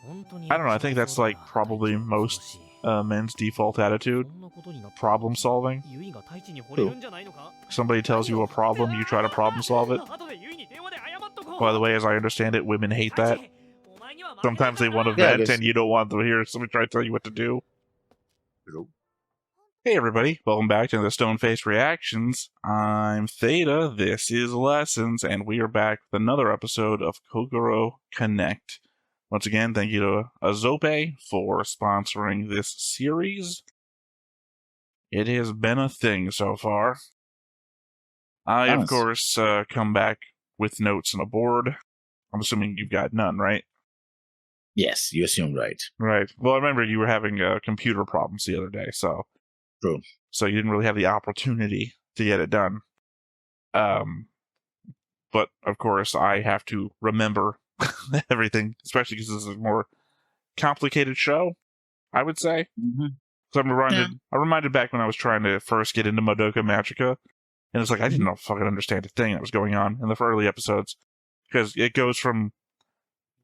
I don't know, I think that's like probably most men's default attitude. Problem solving. True. Somebody tells you a problem, you try to problem solve it. By the way, as I understand it, women hate that. Sometimes they want to Yeah, I vent guess. and you don't want to hear somebody try to tell you what to do. True. Hey everybody, welcome back to the Stone-Faced Reactions. I'm Theta, this is Lessons, and we are back with another episode of Kokoro Connect. Once again, thank you to Azope for sponsoring this series. It has been a thing so far. I, of Nice. course, come back with notes and a board. I'm assuming you've got none, right? Yes, you assume right. Right. Well, I remember you were having computer problems the other day, so... True. So you didn't really have the opportunity to get it done. But, of course, I have to remember everything, especially because this is a more complicated show, I would say. Mm-hmm. So I'm reminded back when I was trying to first get into Madoka Magica, and it's like, I didn't fucking understand a thing that was going on in the early episodes, because it goes from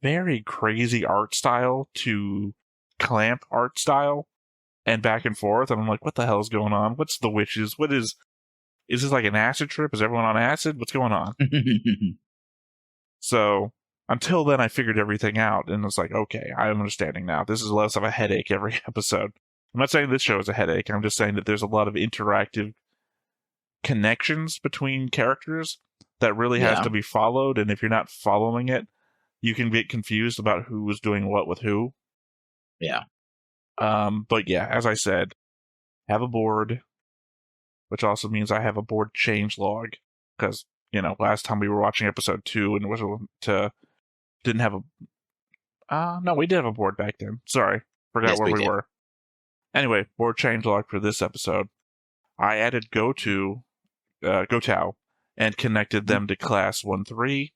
very crazy art style to clamp art style, and back and forth, and I'm like, what the hell is going on? What's the witches? Is this like an acid trip? Is everyone on acid? What's going on? So, until then, I figured everything out, and it's like, okay, I'm understanding now. This is less of a headache every episode. I'm not saying this show is a headache, I'm just saying that there's a lot of interactive connections between characters that really has to be followed, and if you're not following it, you can get confused about who was doing what with who. Yeah. But yeah, as I said, have a board, which also means I have a board change log, because, you know, last time we were watching episode 2 and it was didn't have a... no, we did have a board back then. Sorry, forgot where we were. Anyway, board change log for this episode. I added Gotao, and connected them to class 1-3.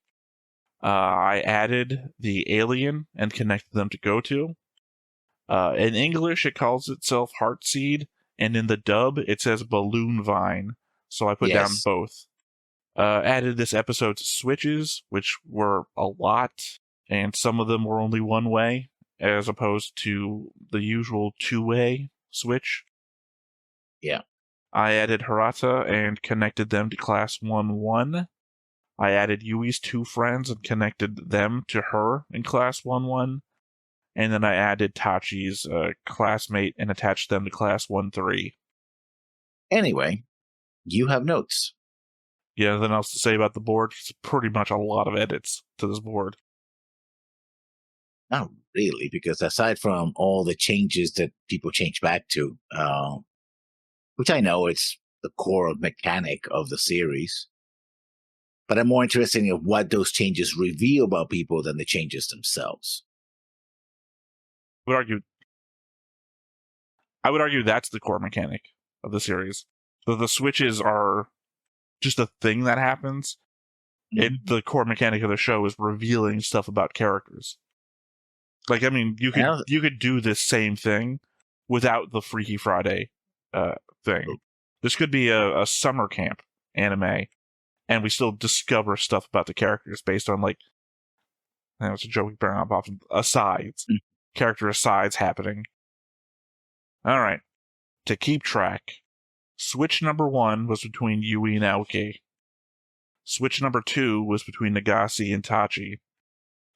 I added the alien and connected them to Gotao. In English, it calls itself Heartseed, and in the dub, it says Balloon Vine, so I put down both. Added this episode's switches, which were a lot, and some of them were only one way, as opposed to the usual two-way switch. Yeah. I added Hirata and connected them to class 1-1. I added Yui's 2 friends and connected them to her in class 1-1. And then I added Tachi's classmate and attached them to class 1-3. Anyway, you have notes. Yeah, nothing else to say about the board. It's pretty much a lot of edits to this board. Not really, because aside from all the changes that people change back to, which I know it's the core mechanic of the series, but I'm more interested in what those changes reveal about people than the changes themselves. I would argue that's the core mechanic of the series. The switches are just a thing that happens. The core mechanic of the show is revealing stuff about characters. Like, I mean, you could do this same thing without the Freaky Friday thing. This could be a summer camp anime, and we still discover stuff about the characters based on, like, I know it's a joke we bring up often, asides. Character asides happening. Alright. To keep track, switch number 1 was between Yui and Aoki. Switch number 2 was between Nagase and Tachi.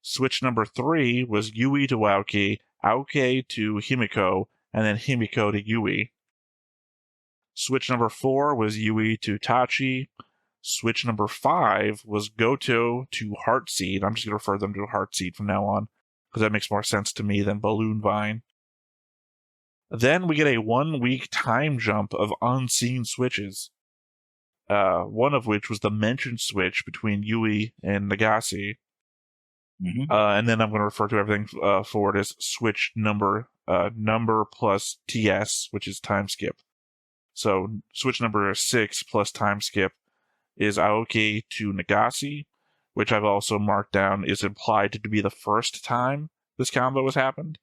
Switch number 3 was Yui to Aoki, Aoki to Himiko, and then Himiko to Yui. Switch number 4 was Yui to Tachi. Switch number 5 was Gotao to Heartseed. I'm just going to refer them to Heartseed from now on, because that makes more sense to me than Balloon Vine. Then we get a 1-week time jump of unseen switches. One of which was the mentioned switch between Yui and Nagase. And then I'm going to refer to everything forward as switch number plus TS, which is time skip. So switch number 6 plus time skip is Aoki to Nagase, which I've also marked down is implied to be the first time this combo has happened,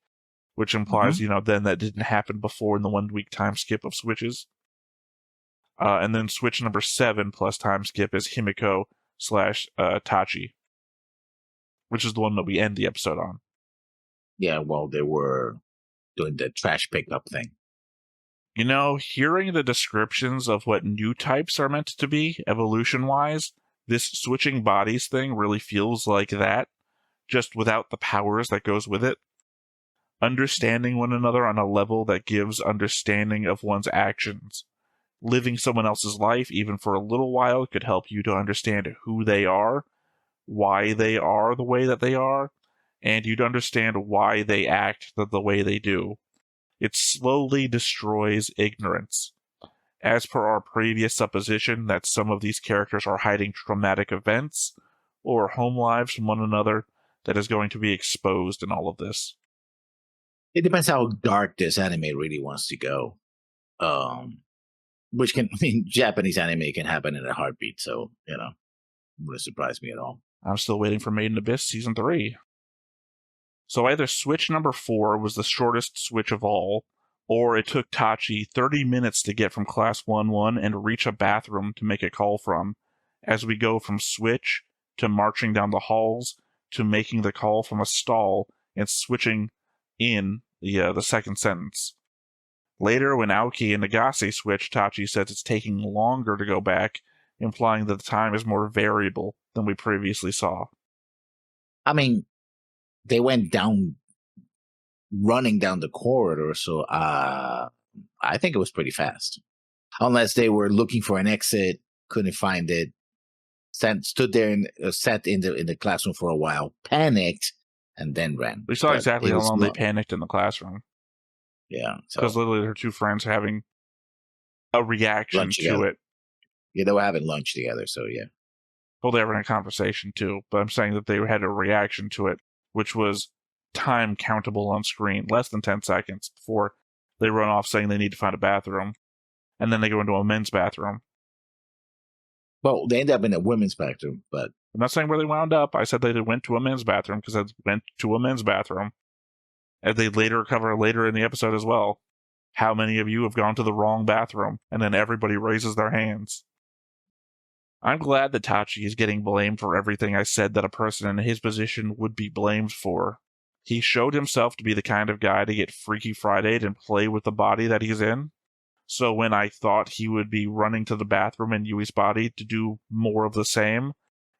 which implies, you know, then that didn't happen before in the 1-week time skip of switches. And then switch number 7 plus time skip is Himiko / Tachi, which is the one that we end the episode on. Yeah, while they were doing the trash pickup thing. You know, hearing the descriptions of what new types are meant to be, evolution-wise, this switching bodies thing really feels like that, just without the powers that goes with it. Understanding one another on a level that gives understanding of one's actions. Living someone else's life, even for a little while, could help you to understand who they are, why they are the way that they are, and you'd understand why they act the way they do. It slowly destroys ignorance. As per our previous supposition that some of these characters are hiding traumatic events or home lives from one another, that is going to be exposed in all of this. It depends how dark this anime really wants to go. Which can, I mean, Japanese anime can happen in a heartbeat. So, wouldn't surprise me at all. I'm still waiting for Made in Abyss Season 3. So either switch number 4 was the shortest switch of all, or it took Taichi 30 minutes to get from Class 1-1 and reach a bathroom to make a call from, as we go from switch to marching down the halls to making the call from a stall and switching in the second sentence. Later, when Aoki and Nagase switch, Taichi says it's taking longer to go back, implying that the time is more variable than we previously saw. I mean, they went down, running down the corridor, so I think it was pretty fast. Unless they were looking for an exit, couldn't find it, stood there and sat in the classroom for a while, panicked, and then ran. We saw exactly how long they panicked in the classroom. Yeah. Because literally her two friends are having a reaction to it. Yeah, they were having lunch together, so yeah. Well, they were having a conversation too, but I'm saying that they had a reaction to it, which was time countable on screen, less than 10 seconds before they run off saying they need to find a bathroom. And then they go into a men's bathroom. Well, they end up in a women's bathroom, but... I'm not saying where they wound up. I said they went to a men's bathroom because they went to a men's bathroom. And they later cover later in the episode as well. How many of you have gone to the wrong bathroom? And then everybody raises their hands. I'm glad that Taichi is getting blamed for everything I said that a person in his position would be blamed for. He showed himself to be the kind of guy to get Freaky Friday'd and play with the body that he's in. So when I thought he would be running to the bathroom in Yui's body to do more of the same,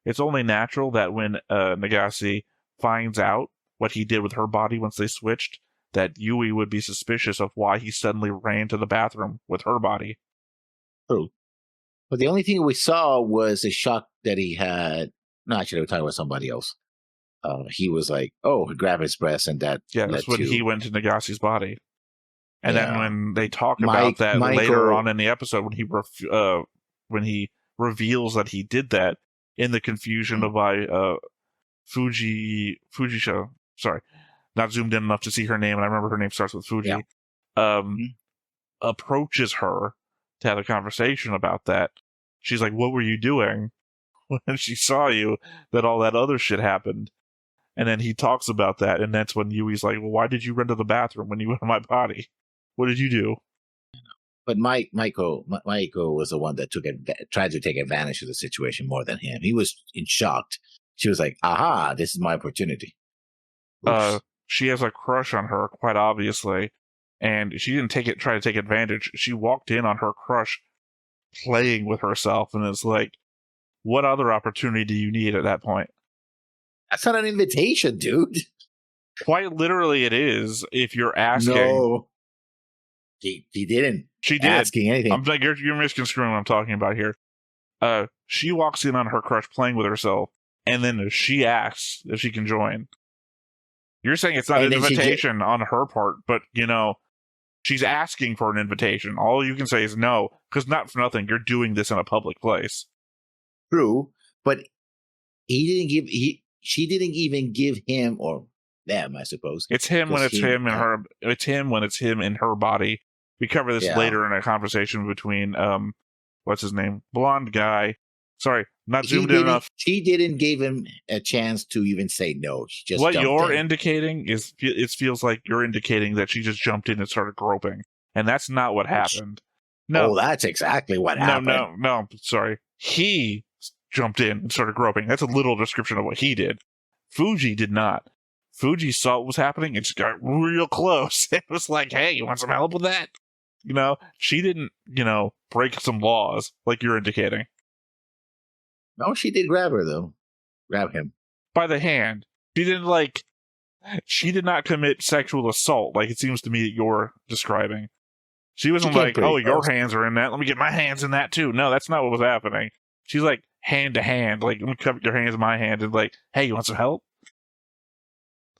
it's only natural that when Nagase finds out what he did with her body once they switched, that Yui would be suspicious of why he suddenly ran to the bathroom with her body. True. But the only thing we saw was a shock that he had. No, actually, we're talking about somebody else. He was like, oh, grab his breast, and that. Yeah, that's when he went to Nagase's body. And then when they talk about that later on in the episode, when he reveals that he did that in the confusion of Fujisha, sorry, not zoomed in enough to see her name, and I remember her name starts with Fuji, approaches her to have a conversation about that. She's like, what were you doing when she saw you, that all that other shit happened? And then he talks about that, and that's when Yui's like, well, why did you run to the bathroom when you went in my body? What did you do? But Maiko was the one that tried to take advantage of the situation more than him. He was in shock. She was like, aha, this is my opportunity. She has a crush on her, quite obviously. And she didn't try to take advantage. She walked in on her crush playing with herself, and it's like, what other opportunity do you need at that point? That's not an invitation, dude. Quite literally it is, if you're asking. No. He didn't. She did. Asking anything. I'm like, you're misconstruing what I'm talking about here. She walks in on her crush playing with herself, and then she asks if she can join. You're saying it's not an invitation on her part, but, she's asking for an invitation. All you can say is no, because not for nothing, you're doing this in a public place. True, but she didn't even give him, or them, I suppose. It's him when it's him and her. It's him when it's him in her body. We cover this later in a conversation between what's his name, blonde guy. Sorry, not zoomed in enough. She didn't give him a chance to even say no. She just what you're indicating is it feels like you're indicating that she just jumped in and started groping, and that's not what happened. No, that's exactly what happened. No. Sorry, he jumped in and started groping. That's a little description of what he did. Fuji did not. Fuji saw what was happening and just got real close. It was like, hey, you want some help with that? She didn't, break some laws like you're indicating. No, she did grab her, though. Grab him. By the hand. She did not commit sexual assault like it seems to me that you're describing. She wasn't like, oh, your hands are in that. Let me get my hands in that too. No, that's not what was happening. She's like hand to hand. Like, let me cup your hands in my hand and like, hey, you want some help?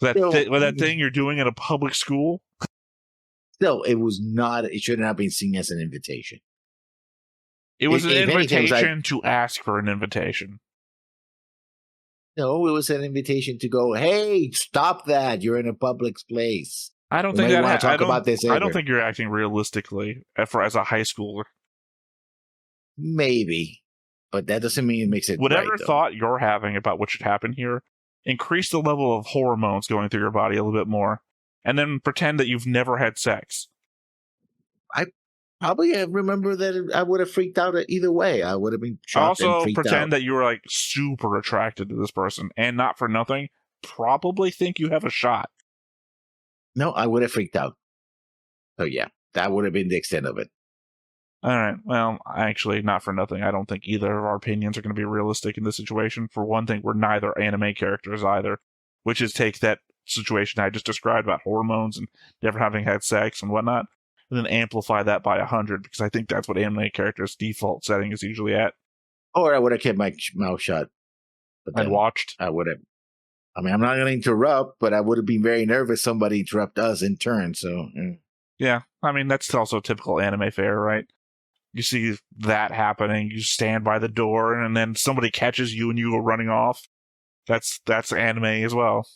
That thing you're doing in a public school? No, it should not be seen as an invitation. It was an invitation to ask for an invitation. No, it was an invitation to go, hey, stop that. You're in a public place. I don't think I don't think you're acting realistically as a high schooler. Maybe, but that doesn't mean it makes it whatever right, thought you're having about what should happen here, increase the level of hormones going through your body a little bit more, and then pretend that you've never had sex. I probably remember that I would have freaked out either way. I would have been shocked also and freaked pretend out. that you were like super attracted to this person, and not for nothing, probably think you have a shot. No, I would have freaked out. So yeah, that would have been the extent of it. All right. Well, actually, not for nothing. I don't think either of our opinions are going to be realistic in this situation. For one thing, we're neither anime characters either, which is take that situation I just described about hormones and never having had sex and whatnot, and then amplify that by 100, because I think that's what anime characters' default setting is usually at. Or I would have kept my mouth shut. And watched. I would have. I mean, I'm not going to interrupt, but I would have been very nervous somebody interrupt us in turn. So yeah, I mean that's also typical anime fare, right? You see that happening, you stand by the door, and then somebody catches you and you go running off. That's anime as well.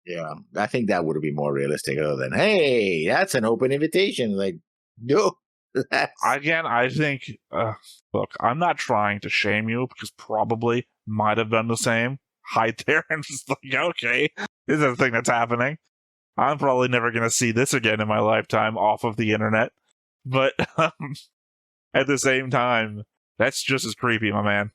Yeah, I think that would be more realistic other than, hey, that's an open invitation. Like, no. Again, I think, look, I'm not trying to shame you because probably might have done the same. Hide there and just like, okay, this is a thing that's happening. I'm probably never going to see this again in my lifetime off of the internet. But at the same time, that's just as creepy, my man.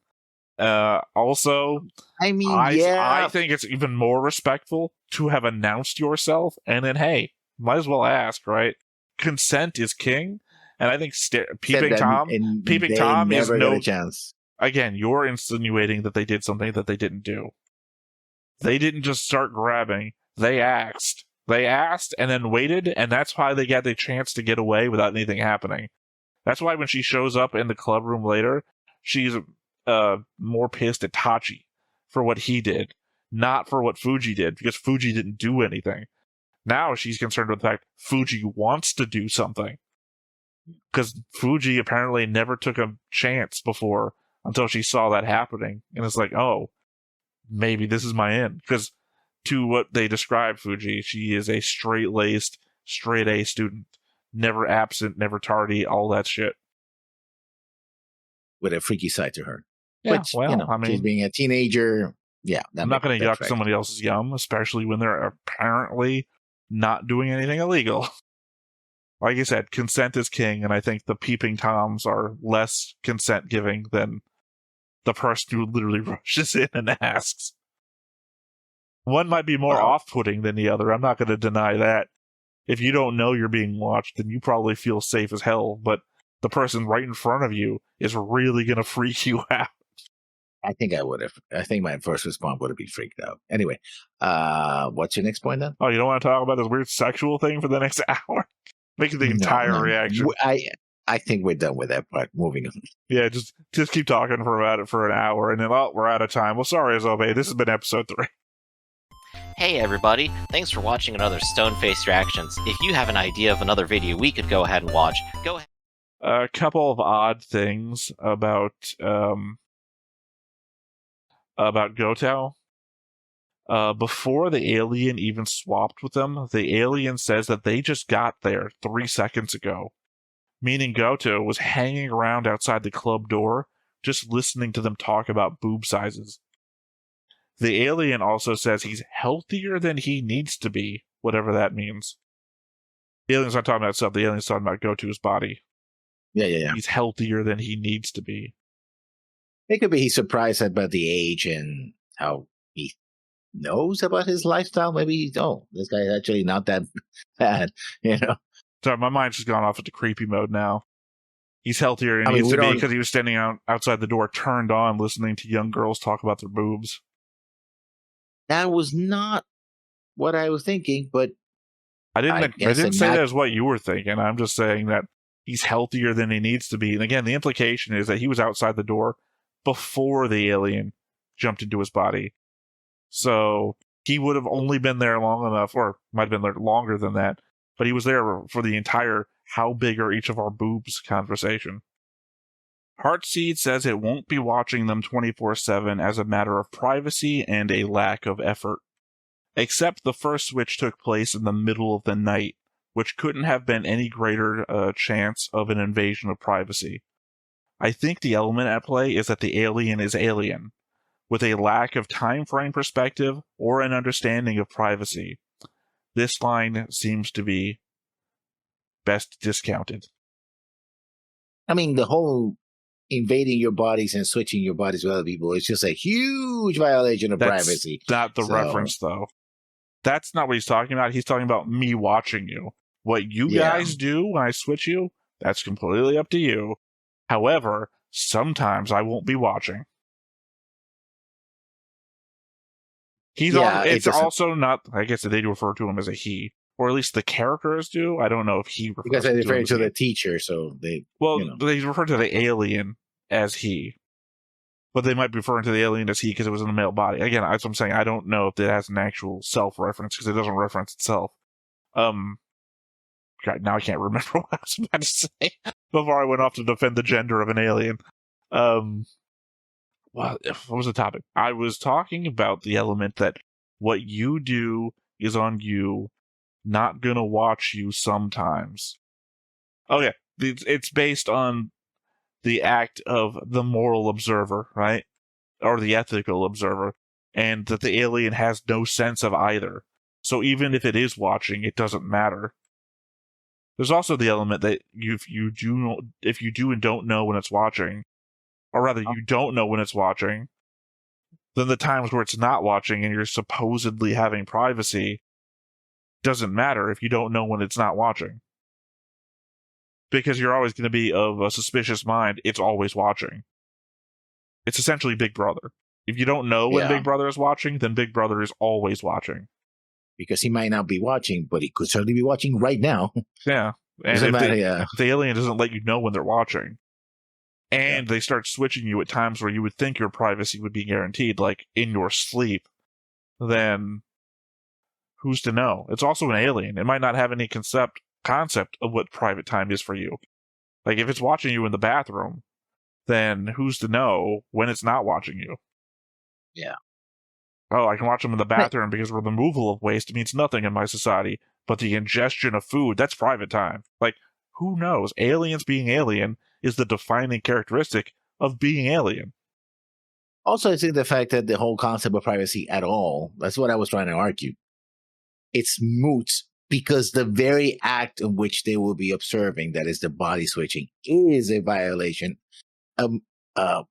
Also, I mean, I think it's even more respectful to have announced yourself and then, hey, might as well ask, right? Consent is king, and I think peeping Tom is no chance. Again, you're insinuating that they did something that they didn't do. They didn't just start grabbing. They asked. They asked and then waited, and that's why they got the chance to get away without anything happening. That's why when she shows up in the club room later, she's more pissed at Taichi for what he did, not for what Fuji did, because Fuji didn't do anything. Now she's concerned with the fact Fuji wants to do something, because Fuji apparently never took a chance before until she saw that happening, and it's like, oh, maybe this is my end. Because to what they describe Fuji, she is a straight-laced, straight-A student, never absent, never tardy, all that shit. With a freaky side to her. Yeah, which, well, I mean, she's being a teenager. Yeah, I'm not going to yuck somebody else's yum, especially when they're apparently not doing anything illegal. Like I said, consent is king, and I think the peeping Toms are less consent-giving than the person who literally rushes in and asks. One might be more off-putting than the other. I'm not going to deny that. If you don't know you're being watched, then you probably feel safe as hell, but the person right in front of you is really going to freak you out. I think I would have. I think my first response would have been freaked out. Anyway, what's your next point then? Oh, you don't want to talk about this weird sexual thing for the next hour? Make the entire reaction. I think we're done with that part. Moving on. Yeah, just keep talking about it for an hour, and then, we're out of time. Well, sorry, Azobe. This has been episode 3. Hey everybody, thanks for watching another Stone-Faced Reactions. If you have an idea of another video we could go ahead and watch, go ahead. A couple of odd things about Goto. Before the alien even swapped with them, the alien says that they just got there 3 seconds ago, meaning Goto was hanging around outside the club door, just listening to them talk about boob sizes. The alien also says he's healthier than he needs to be, whatever that means. The alien's not talking about stuff, the alien's talking about Goto's body. Yeah. He's healthier than he needs to be. It could be he's surprised about the age and how he knows about his lifestyle. Maybe this guy's actually not that bad. Sorry, my mind's just gone off into creepy mode now. He's healthier than I he mean, needs we to be don't- because he was standing outside the door, turned on, listening to young girls talk about their boobs. That was not what I was thinking, but I guess didn't say not- that is what you were thinking. I'm just saying that he's healthier than he needs to be. And again, the implication is that he was outside the door before the alien jumped into his body. So he would have only been there long enough, or might have been there longer than that, but he was there for the entire how big are each of our boobs conversation. Heartseed says it won't be watching them 24/7 as a matter of privacy and a lack of effort. Except the first switch took place in the middle of the night, which couldn't have been any greater chance of an invasion of privacy. I think the element at play is that the alien is alien, with a lack of time frame perspective or an understanding of privacy. This line seems to be best discounted. I mean, the whole invading your bodies and switching your bodies with other people is just a huge violation of privacy. Not the So- reference, though. That's not what he's talking about. He's talking about me watching you. What you Yeah. guys do when I switch you, that's completely up to you. However, sometimes I won't be watching. Yeah, it It's doesn't- also not, I guess they do refer to him as a he, or at least the characters do. I don't know if he refers Because they're to him referring as to he. the teacher, so they. Well, you know. they refer to the alien as he, but they might be referring to the alien as he because it was in a male body. Again, that's what I'm saying. I don't know if it has an actual self-reference because it doesn't reference itself. God, now I can't remember what I was about to say before I went off to defend the gender of an alien. Well, what was the topic? I was talking about the element that what you do is on you, not gonna watch you sometimes. Okay, it's based on the act of the moral observer, right? Or the ethical observer, and that the alien has no sense of either. So even if it is watching, it doesn't matter. There's also the element that if you do and don't know when it's watching, or rather you don't know when it's watching, then the times where it's not watching and you're supposedly having privacy doesn't matter if you don't know when it's not watching. Because you're always going to be of a suspicious mind, it's always watching. It's essentially Big Brother. If you don't know when Yeah. Big Brother is watching, then Big Brother is always watching. Because he might not be watching, but he could certainly be watching right now. Yeah. And Doesn't if matter, yeah. the alien doesn't let you know when they're watching, and they start switching you at times where you would think your privacy would be guaranteed, like in your sleep, then who's to know? It's also an alien. It might not have any concept of what private time is for you. Like if it's watching you in the bathroom, then who's to know when it's not watching you? Yeah. Oh, I can watch them in the bathroom because the removal of waste means nothing in my society, but the ingestion of food, that's private time. Like, who knows? Aliens being alien is the defining characteristic of being alien. Also, I think the fact that the whole concept of privacy at all, that's what I was trying to argue. It's moot because the very act in which they will be observing, that is the body switching, is a violation,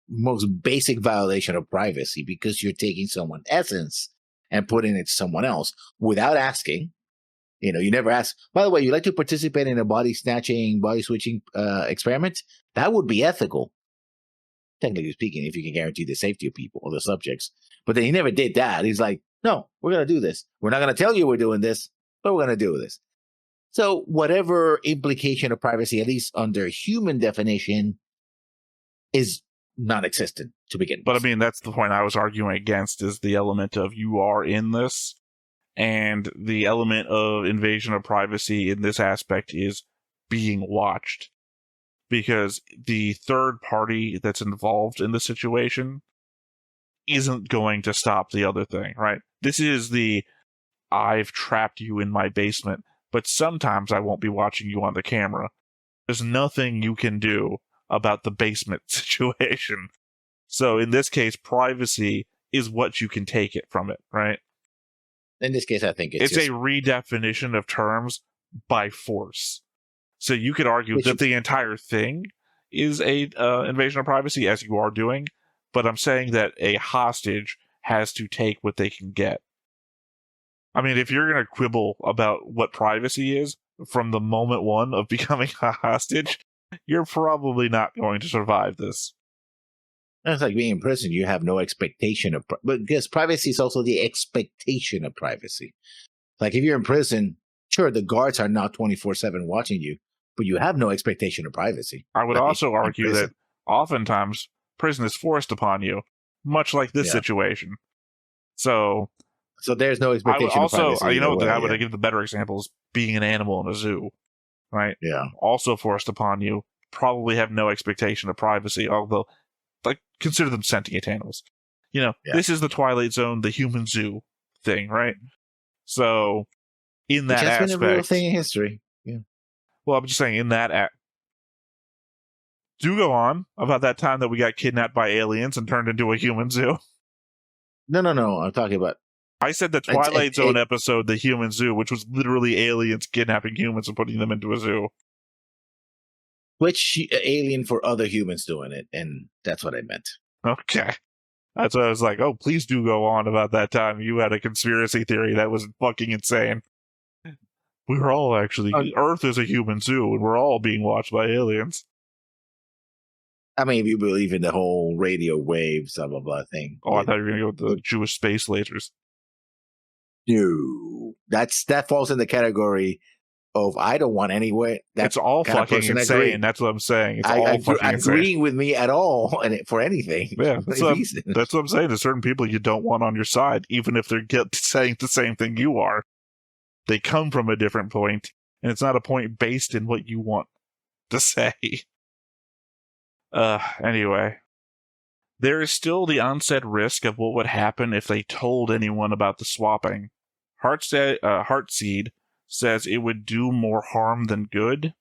most basic violation of privacy, because you're taking someone's essence and putting it to someone else without asking. You never ask, by the way, you like to participate in a body snatching, body switching experiment? That would be ethical, technically speaking, if you can guarantee the safety of people or the subjects. But then he never did that. He's like, no, we're going to do this. We're not going to tell you we're doing this, but we're going to do this. So whatever implication of privacy, at least under human definition, is non-existent to begin with. But I mean, that's the point I was arguing against, is the element of you are in this, and the element of invasion of privacy in this aspect is being watched. Because the third party that's involved in the situation isn't going to stop the other thing, right? This is I've trapped you in my basement, but sometimes I won't be watching you on the camera. There's nothing you can do about the basement situation. So in this case, privacy is what you can take it from it, right? In this case, I think it's a redefinition of terms by force. So you could argue that the entire thing is a invasion of privacy, as you are doing, but I'm saying that a hostage has to take what they can get. I mean, if you're going to quibble about what privacy is from the moment one of becoming a hostage, you're probably not going to survive this. It's like being in prison. You have no expectation of, but because privacy is also the expectation of privacy. Like if you're in prison, sure, the guards are not 24/7 watching you, but you have no expectation of privacy. I would Like, also in argue prison. that oftentimes prison is forced upon you, much like this Yeah. situation. So there's no I would expectation of also, privacy either way. I would give the better examples being an animal in a zoo, right? Yeah. Also forced upon you, probably have no expectation of privacy, although, like, consider them sentient animals. Yeah. This is the Twilight Zone, the human zoo thing, right? So, in that Which has aspect, been a real thing in history. Yeah. well, I'm just saying, in that do go on about that time that we got kidnapped by aliens and turned into a human zoo. No. I'm talking about. I said the Twilight Zone episode, The Human Zoo, which was literally aliens kidnapping humans and putting them into a zoo. Which alien for other humans doing it, and that's what I meant. Okay. That's what I was like, oh, please do go on about that time you had a conspiracy theory that was fucking insane. We were all actually, Earth is a human zoo, and we're all being watched by aliens. I mean, if you believe in the whole radio waves, blah, blah, blah thing. Oh, I thought you were going to go with the Jewish space lasers. No. That falls in the category of I don't want anyway. It's all fucking insane. That's what I'm saying. It's all fucking insane. Agreeing with me at all and for anything. Yeah, that's what I'm saying. There's certain people you don't want on your side, even if they're saying the same thing you are. They come from a different point, and it's not a point based in what you want to say. Anyway. There is still the unsaid risk of what would happen if they told anyone about the swapping. Heartseed says it would do more harm than good.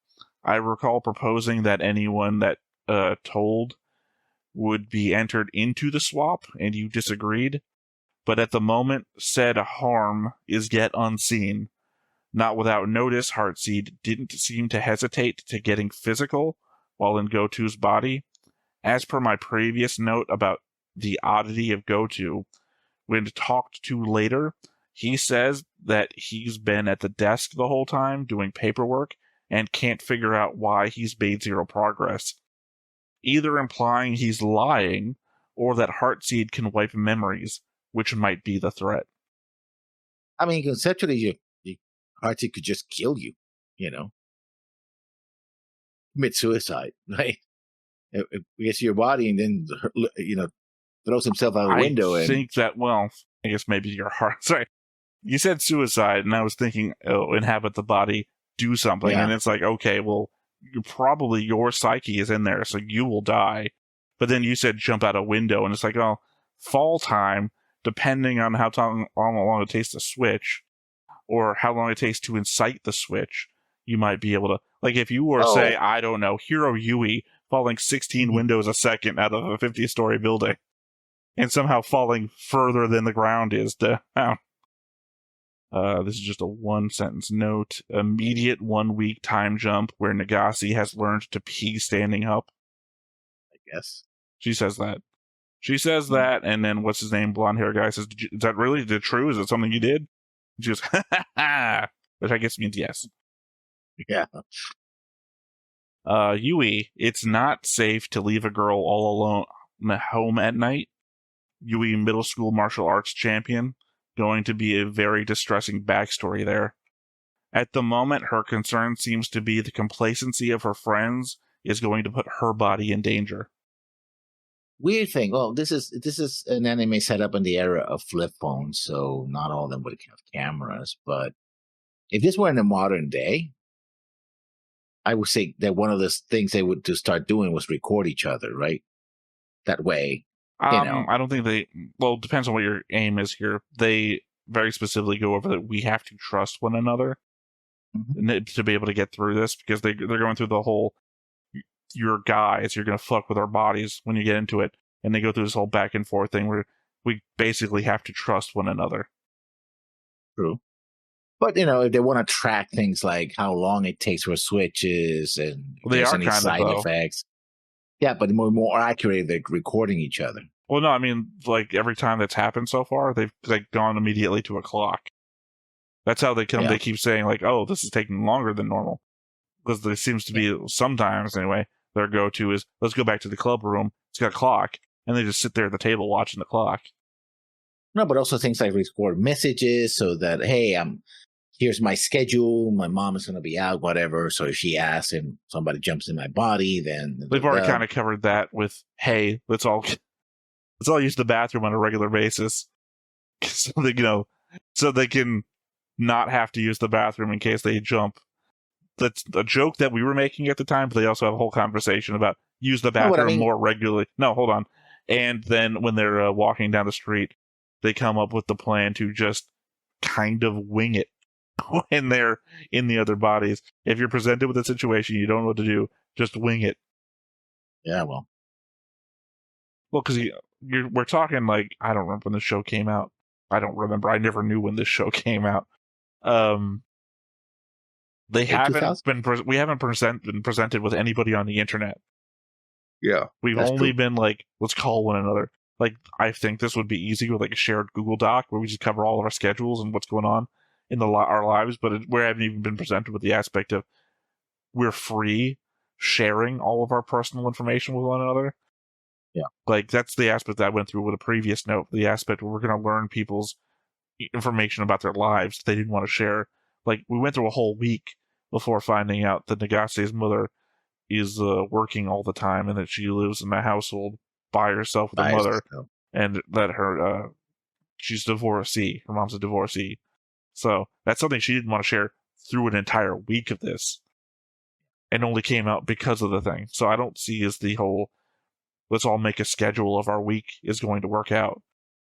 I recall proposing that anyone that told would be entered into the swap, and you disagreed. But at the moment, said harm is yet unseen. Not without notice, Heartseed didn't seem to hesitate to getting physical while in Goto's body. As per my previous note about the oddity of Goto, when talked to later, he says that he's been at the desk the whole time doing paperwork and can't figure out why he's made zero progress, either implying he's lying or that Heartseed can wipe memories, which might be the threat. I mean, conceptually, Heartseed could just kill you, commit suicide, right? It gets your body and then, throws himself out the window. I think that, I guess maybe your heart. Sorry. You said suicide, and I was thinking, inhabit the body, do something. Yeah. And it's like, okay, well, probably your psyche is in there, so you will die. But then you said jump out a window, and it's like, oh, fall time, depending on how long it takes to switch, or how long it takes to incite the switch, you might be able to, like, if you were, say, I don't know, Hiro Yui, falling 16 windows a second out of a 50-story building, and somehow falling further than the ground is down. This is just a one-sentence note. Immediate 1 week time jump where Nagase has learned to pee standing up. I guess. She says that. And then what's his name? Blonde hair guy says, is that really true? Is it something you did? She goes, ha ha ha! Which I guess means yes. Yeah. Yui, it's not safe to leave a girl all alone home at night. Yui, middle school martial arts champion, going to be a very distressing backstory there. At the moment, her concern seems to be the complacency of her friends is going to put her body in danger. Weird thing. Well, this is an anime set up in the era of flip phones, so not all of them would have cameras. But if this were in the modern day, I would say that one of the things they would to start doing was record each other, right? That way, I don't think it depends on what your aim is here. They very specifically go over that we have to trust one another to be able to get through this, because they're going through the whole, you're guys, you're going to fuck with our bodies when you get into it. And they go through this whole back and forth thing where we basically have to trust one another. True. But, if they want to track things like how long it takes for switches and there's any side effects. Yeah, but more accurate, they're recording each other. Well, no, I mean, like, every time that's happened so far, they've gone immediately to a clock. That's how they come. Yeah. They keep saying like, "Oh, this is taking longer than normal," because there seems to be sometimes anyway. Their go-to is, "Let's go back to the club room. It's got a clock," and they just sit there at the table watching the clock. No, but also things like record messages so that, hey, here's my schedule. My mom is going to be out, whatever. So if she asks and somebody jumps in my body, then They've already kind of covered that with, "Hey, let's all use the bathroom on a regular basis," so they, so they can not have to use the bathroom in case they jump. That's a joke that we were making at the time, but they also have a whole conversation about use the bathroom more regularly. No, hold on. And then when they're walking down the street, they come up with the plan to just kind of wing it when they're in the other bodies. If you're presented with a situation you don't know what to do, just wing it. Yeah, well, because we're talking like, I don't remember when the show came out. I don't remember. I never knew when this show came out. We haven't been presented with anybody on the internet. Yeah, we've only been like, let's call one another. Like, I think this would be easy with like a shared Google Doc where we just cover all of our schedules and what's going on in our lives. But we haven't even been presented with the aspect of we're free sharing all of our personal information with one another. Yeah, like that's the aspect that I went through with a previous note. The aspect where we're going to learn people's information about their lives that they didn't want to share. Like, we went through a whole week before finding out that Nagase's mother is working all the time and that she lives in a household by herself with her mother, and that she's divorcee. Her mom's a divorcee. So that's something she didn't want to share through an entire week of this, and only came out because of the thing. So I don't see as the whole let's all make a schedule of our week is going to work out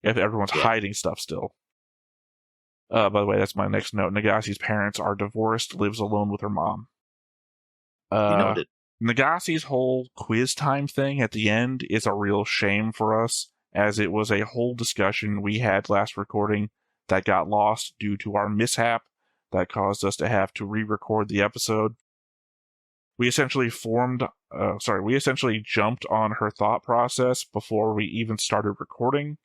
if everyone's hiding stuff still. By the way, that's my next note. Nagase's parents are divorced, lives alone with her mom. Nagase's whole quiz time thing at the end is a real shame for us, as it was a whole discussion we had last recording that got lost due to our mishap that caused us to have to re-record the episode. We essentially jumped on her thought process before we even started recording.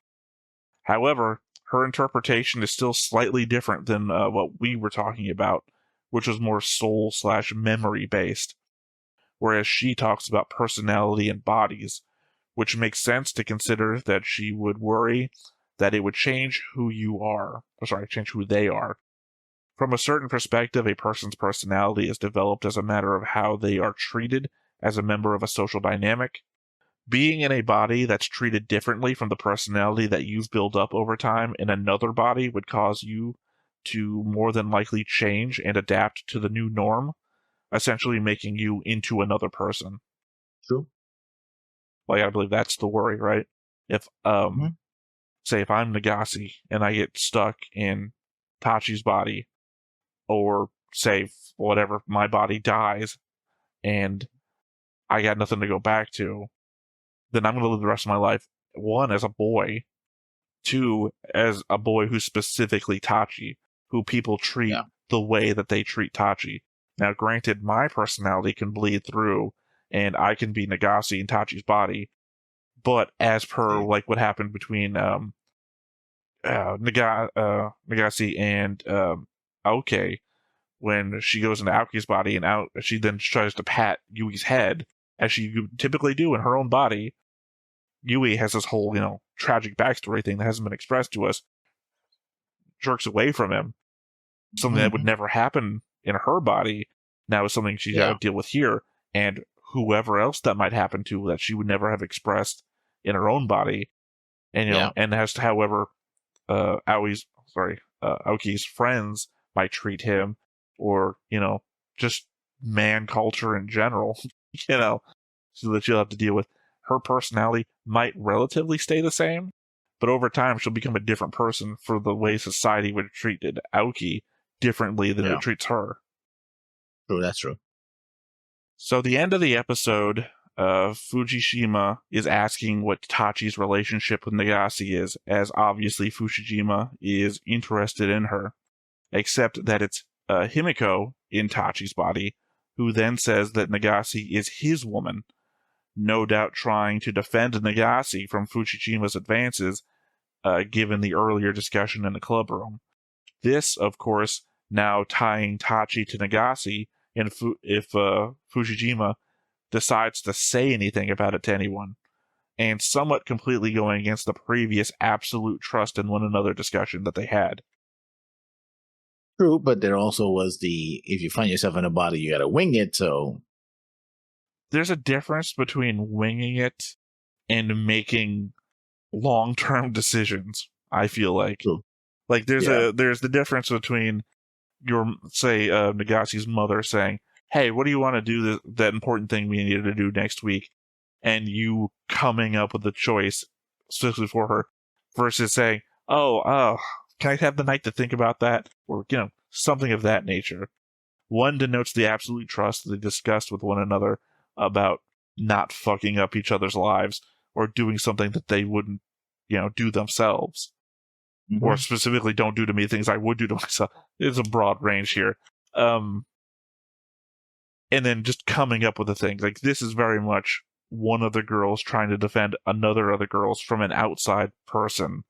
However, her interpretation is still slightly different than what we were talking about, which was more soul/memory based, whereas she talks about personality and bodies, which makes sense to consider that she would worry that it would change who they are. From a certain perspective, a person's personality is developed as a matter of how they are treated as a member of a social dynamic. Being in a body that's treated differently from the personality that you've built up over time in another body would cause you to more than likely change and adapt to the new norm, essentially making you into another person. True. Like, I believe that's the worry, right? If, say if I'm Nagase and I get stuck in Tachi's body, or say whatever, my body dies and I got nothing to go back to, then I'm going to live the rest of my life, one, as a boy, two, as a boy who's specifically Tachi, who people treat the way that they treat Tachi. Now, granted, my personality can bleed through, and I can be Nagase in Tachi's body, but as per like what happened between Nagase and Aoki, when she goes into Aoki's body and she then tries to pat Yui's head, as she typically do in her own body. Yui has this whole, tragic backstory thing that hasn't been expressed to us, jerks away from him. Something that would never happen in her body now is something she's got to deal with here, and whoever else that might happen to that she would never have expressed in her own body. And, and as to however Aoki's friends might treat him, or, just man culture in general, so that she'll have to deal with. Her personality might relatively stay the same, but over time she'll become a different person for the way society would have treated Aoki differently than it treats her. True, that's true. So the end of the episode, Fujishima is asking what Tachi's relationship with Nagase is, as obviously Fujishima is interested in her, except that it's Himiko in Tachi's body, who then says that Nagase is his woman, no doubt trying to defend Nagase from Fujishima's advances, given the earlier discussion in the club room. This, of course, now tying Taichi to Nagase, and if Fujijima decides to say anything about it to anyone, and somewhat completely going against the previous absolute trust in one another discussion that they had. True, but there also was if you find yourself in a body, you got to wing it. So there's a difference between winging it and making long-term decisions. I feel like, True. like there's the difference between Nagase's mother saying, "Hey, what do you want to do? That important thing we needed to do next week," and you coming up with a choice specifically for her, versus saying, "Oh, can I have the night to think about that?" Or, something of that nature. One denotes the absolute trust they discussed with one another about not fucking up each other's lives or doing something that they wouldn't, do themselves. Mm-hmm. Or specifically, don't do to me things I would do to myself. It's a broad range here. And then just coming up with the things. Like, this is very much one of the girls trying to defend another of the girls from an outside person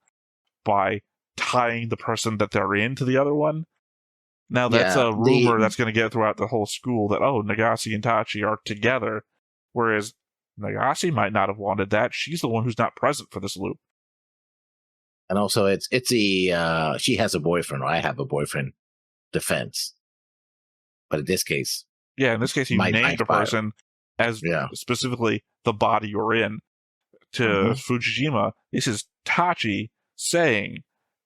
by tying the person that they're in to the other one. Now, that's a rumor that's going to get throughout the whole school that, Nagase and Taichi are together, whereas Nagase might not have wanted that. She's the one who's not present for this loop. And also, it's she has a boyfriend, or I have a boyfriend defense. But in this case... Yeah, in this case, you named a person as specifically the body you're in. To Fujijima, this is Taichi saying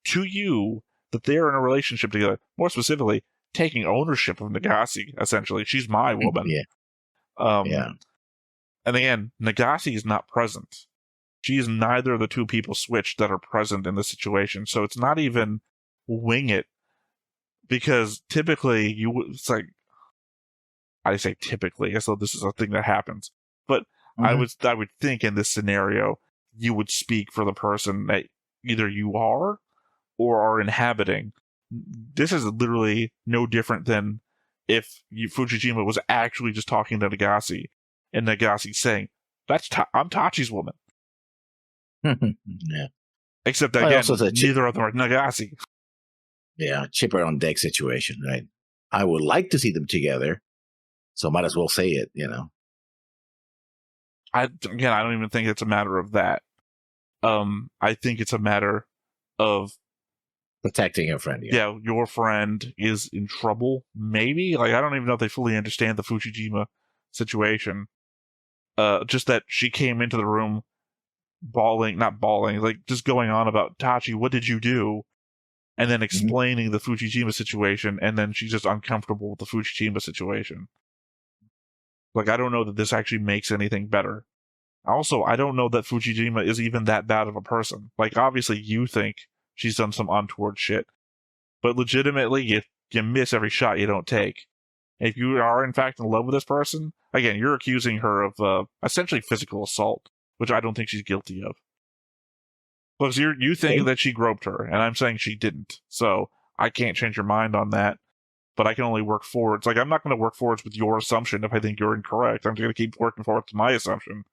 to you that they're in a relationship together. More specifically, taking ownership of Nagase, essentially. She's my woman. And again, Nagase is not present. She is neither of the two people switched that are present in the situation. So it's not even wing it, because typically it's like, I say typically, so this is a thing that happens. But I would think in this scenario, you would speak for the person that either you are or are inhabiting. This is literally no different than if Fujijima was actually just talking to Nagase, and Nagase saying, I'm Tachi's woman. Yeah. Except again, neither of them are Nagase. Yeah, chipper on deck situation, right? I would like to see them together, so might as well say it, I don't even think it's a matter of that. I think it's a matter of protecting your friend. Yeah, your friend is in trouble, maybe? Like, I don't even know if they fully understand the Fujijima situation. Just that she came into the room not bawling, like, just going on about, Taichi, what did you do? And then explaining the Fujijima situation, and then she's just uncomfortable with the Fujijima situation. Like, I don't know that this actually makes anything better. Also, I don't know that Fujijima is even that bad of a person. Like, obviously you think she's done some untoward shit, but legitimately, you miss every shot you don't take. If you are, in fact, in love with this person, again, you're accusing her of essentially physical assault, which I don't think she's guilty of. Because you think that she groped her, and I'm saying she didn't. So I can't change your mind on that, but I can only work forwards. Like, I'm not going to work forwards with your assumption if I think you're incorrect. I'm going to keep working forwards to my assumption.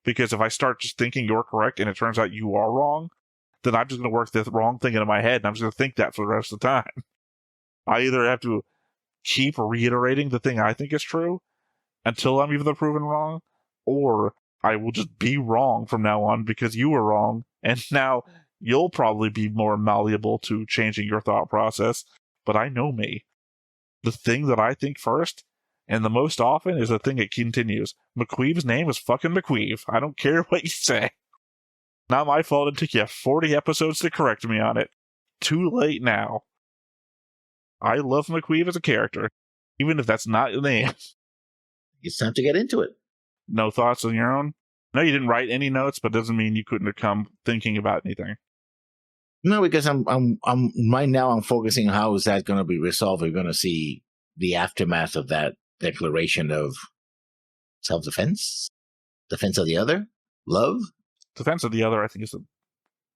Because if I start just thinking you're correct and it turns out you are wrong, then I'm just going to work the wrong thing into my head, and I'm just going to think that for the rest of the time. I either have to keep reiterating the thing I think is true until I'm either proven wrong, or I will just be wrong from now on because you were wrong, and now you'll probably be more malleable to changing your thought process. But I know me. The thing that I think first, and the most often, is the thing that continues. McQueeve's name is fucking McQueeve. I don't care what you say. Not my fault it took you 40 episodes to correct me on it. Too late now. I love McQueeve as a character, even if that's not the name. It's time to get into it. No thoughts on your own? No, you didn't write any notes, but doesn't mean you couldn't have come thinking about anything. No, because I'm right now I'm focusing on how is that going to be resolved. We're going to see the aftermath of that declaration of self-defense, defense of the other, love. Defense of the other, I think, is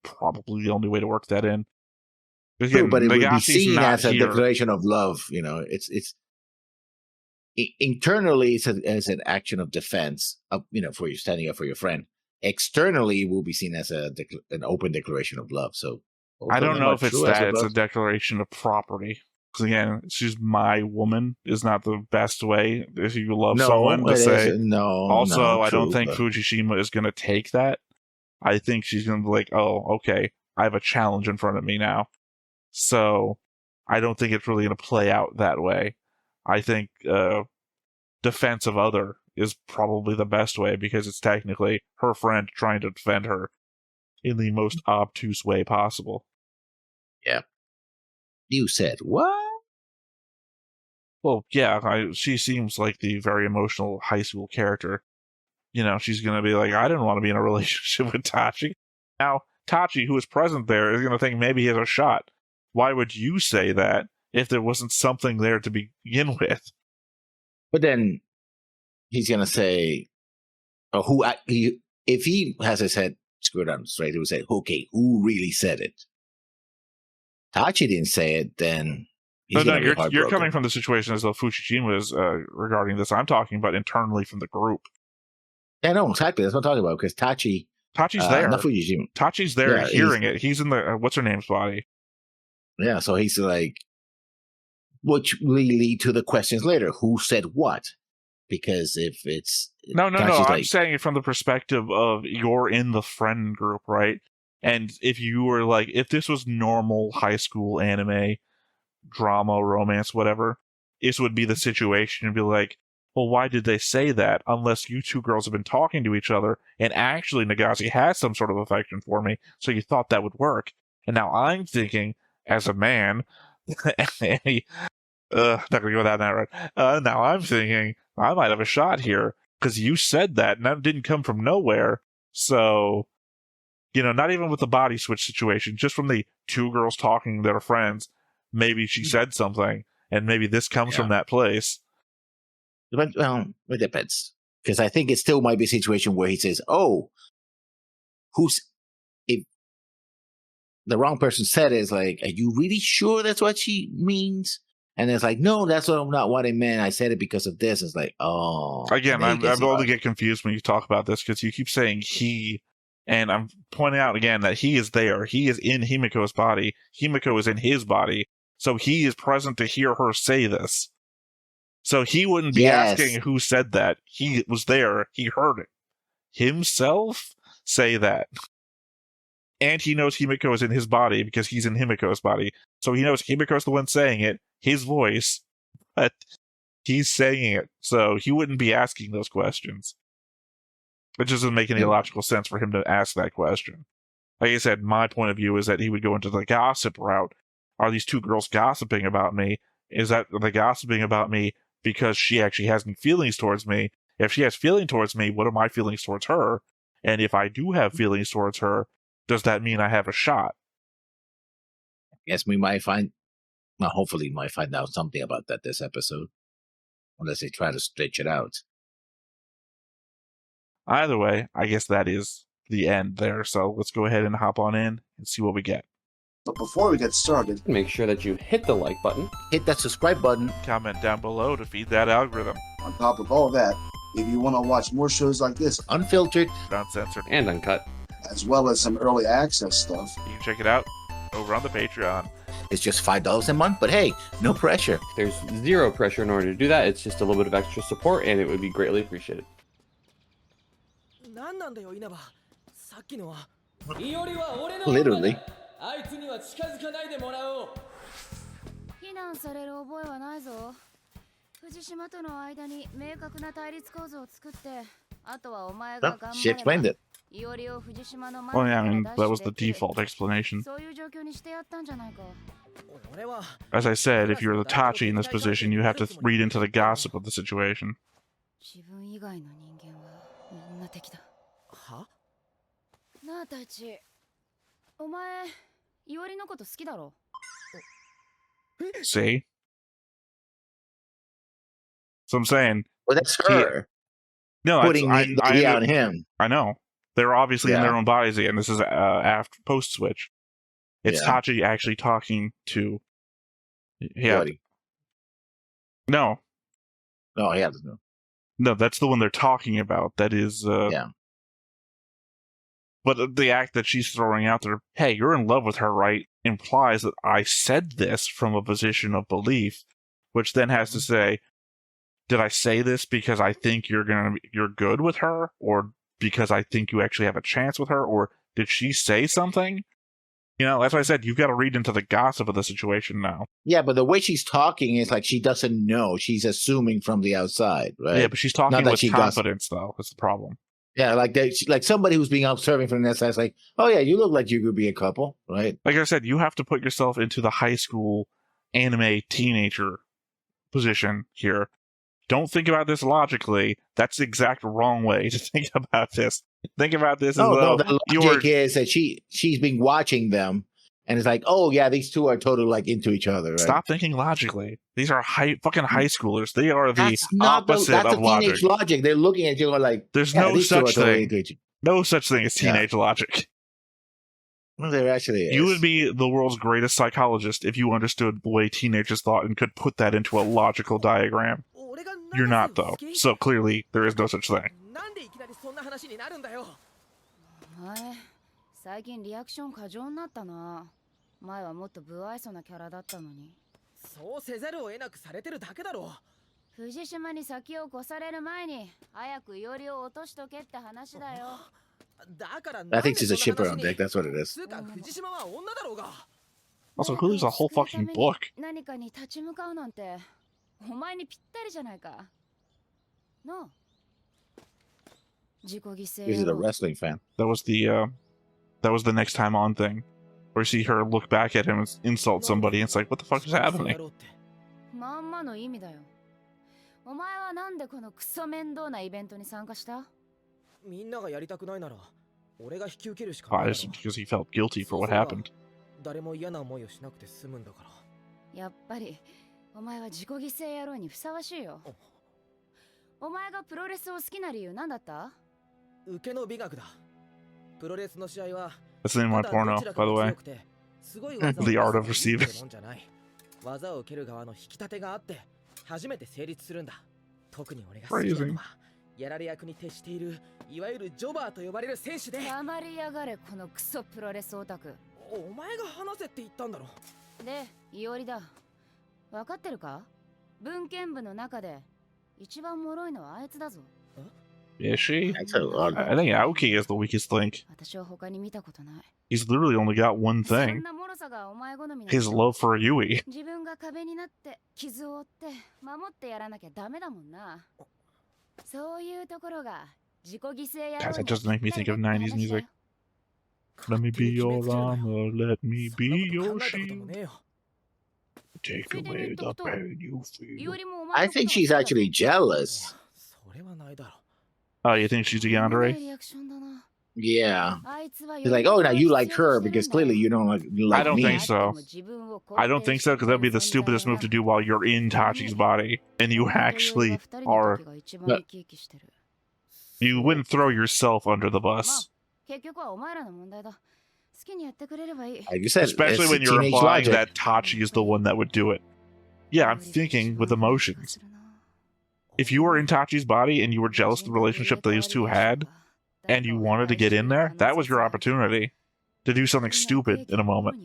probably the only way to work that in. True, but it would be seen as a declaration of love. It's internally it's an action of defense. For you standing up for your friend. Externally, it will be seen as an open declaration of love. So I don't know if it's that. It's a declaration of property. Because again, she's my woman is not the best way if you love someone to say. No. Also, I don't think Fujishima is going to take that. I think she's going to be like, oh, okay, I have a challenge in front of me now. So I don't think it's really going to play out that way. I think defense of other is probably the best way because it's technically her friend trying to defend her in the most obtuse way possible. Yeah. You said what? Well, yeah, she seems like the very emotional high school character. You know, she's going to be like, I didn't want to be in a relationship with Tachi. Now, Tachi, who is present there, is going to think maybe he has a shot. Why would you say that if there wasn't something there to begin with? But then he's going to say, if he has his head screwed on straight, he would say, okay, who really said it? Tachi didn't say it, then he's going to be heartbroken. You're coming from the situation as though Fujishima is regarding this. I'm talking about internally from the group. Yeah, no, exactly. That's what I'm talking about, because Tachi's there. Not Fujishima. Tachi's there hearing it. He's in the, what's her name's body? Yeah, so he's like, which will lead to the questions later. Who said what? Because if it's... No, I'm saying it from the perspective of you're in the friend group, right? And if you were like, if this was normal high school anime, drama, romance, whatever, this would be the situation. You'd be like, well, why did they say that? Unless you two girls have been talking to each other, and actually Nagase has some sort of affection for me, so you thought that would work. And now I'm thinking, as a man, not gonna go down that road. Now I'm thinking, I might have a shot here, because you said that, and that didn't come from nowhere, so... You know, not even with the body switch situation, just from the two girls talking that are friends, maybe she said something, and maybe this comes from that place. Well, it depends. Because I think it still might be a situation where he says, oh, if the wrong person said it, it's like, are you really sure that's what she means? And it's like, no, that's not what I meant. I said it because of this. It's like, oh. Again, I'm only get confused when you talk about this, because you keep saying he... And I'm pointing out again that he is there. He is in Himiko's body. Himiko is in his body. So he is present to hear her say this. So he wouldn't be asking who said that. He was there. He heard it himself say that. And he knows Himiko is in his body because he's in Himiko's body. So he knows Himiko's the one saying it, his voice, but he's saying it. So he wouldn't be asking those questions. It just doesn't make any logical sense for him to ask that question. Like I said, my point of view is that he would go into the gossip route. Are these two girls gossiping about me? Is that they gossiping about me because she actually has any feelings towards me? If she has feelings towards me, what are my feelings towards her? And if I do have feelings towards her, does that mean I have a shot? Yes, we might hopefully we might find out something about that this episode. Unless they try to stretch it out. Either way, I guess that is the end there. So let's go ahead and hop on in and see what we get. But before we get started, make sure that you hit the like button, hit that subscribe button, comment down below to feed that algorithm. On top of all that, if you want to watch more shows like this, unfiltered, uncensored, and uncut, as well as some early access stuff, you can check it out over on the Patreon. It's just $5 a month, but hey, no pressure. There's zero pressure in order to do that. It's just a little bit of extra support, and it would be greatly appreciated. Literally. Well, she explained it. Well, yeah, I mean, that was the default explanation. As I said, if you're the Tachi in this position, you have to read into the gossip of the situation. See? So I'm saying... Well, that's her. No, putting the idea on him. I know. They're obviously in their own bodies again. This is after post-switch. It's Tachi actually talking to... Buddy. No. No, he doesn't know. No, that's the one they're talking about. That is... But the act that she's throwing out there, hey, you're in love with her, right? implies that I said this from a position of belief, which then has to say, did I say this because I think you're good with her, or because I think you actually have a chance with her, or did she say something? You know, as I said, you've got to read into the gossip of the situation now. Yeah, but the way she's talking is like she doesn't know. She's assuming from the outside, right? Yeah, but she's talking with confidence, though. That's the problem. Yeah, like somebody who's being observing from the outside is like, oh yeah, you look like you could be a couple, right? Like I said, you have to put yourself into the high school anime teenager position here. Don't think about this logically. That's the exact wrong way to think about this. Think about this as though the logic is that she's been watching them, and it's like, oh yeah, these two are totally like into each other. Right? Stop thinking logically. These are fucking high schoolers. They are the opposite of logic. Teenage logic. They're looking at you like, there's no such thing. No such thing as teenage logic. Well, there actually is. You would be the world's greatest psychologist if you understood the way teenagers thought and could put that into a logical diagram. You're not, though. So clearly, there is no such thing. 最近リアクション過剰になったな。前はもっと不愛想なキャラだったのに。そうせざるを得なくされてるだけだろ。藤島に先を越される前に早くいおりを落としとけって話だよ。だから I think she's a shipper on deck. That's what it is. 藤島は女だろうが。Also, who reads a whole fucking book? 何かに立ち向かうなんてお前にぴったりじゃないか。なあ。自己犠牲。He's a wrestling fan. That was the next time on thing. Where you see her look back at him and insult somebody, and it's like, what the fuck is happening? まんまの意味だよ。お前はなんでこのクソ面倒なイベントに参加した？みんながやりたくないなら、俺が引き受けるしかない。Why? Just because he felt guilty for what happened. 誰も嫌な思いをしなくて済むんだから。やっぱりお前は自己犠牲野郎にふさわしいよ。お前がプロレスを好きな理由なんだった？受けの美学だ。プロレスの試合は That's in my porno, by the way. The art of receiving. 技を受ける側の引き立てがあって初めて成立するんだ。特に俺が好きなのはやられ役に徹しているいわゆるジョバーと呼ばれる選手で。黙りやがれこのクソプロレスオタク。お前が話せって言ったんだろ。で、いおりだ。分かってるか？文献部の中で一番脆いのはあいつだぞ。Is she? I think Aoki is the weakest link. He's literally only got one thing. His love for Yui. Guys, that doesn't make me think of 90s music. Let me be your armor, let me be your shield. Take away the pain you feel. I think she's actually jealous. Oh, you think she's a yandere? Yeah. He's like, oh, now you like her because clearly you don't like me. I don't think so. I don't think so because that'd be the stupidest move to do while you're in Tachi's body and you actually are. You wouldn't throw yourself under the bus. Like you said, especially when you're implying that Tachi is the one that would do it. Yeah, I'm thinking with emotions. If you were in Tachi's body and you were jealous of the relationship these two had, and you wanted to get in there, that was your opportunity to do something stupid in a moment.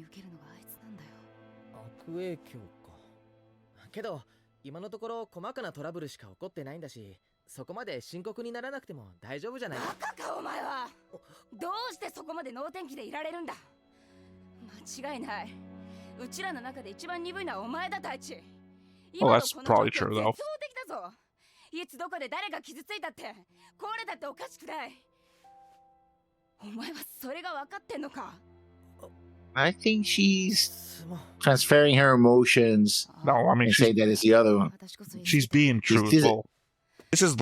けど今のところ細かなトラブルしか起こってないんだし、そこまで深刻にならなくても大丈夫じゃない？バカかお前は。どうしてそこまで能天気でいられるんだ？間違いない。うちらの中で一番鈍いのはお前だ、大地。 Well, that's probably true though. いつどこで誰が傷ついたってこれだっておかしくない。お前はそれが分かってんのか？ I think she's transferring her emotions. No, I mean, and say that it's the other one. She's being truthful. This is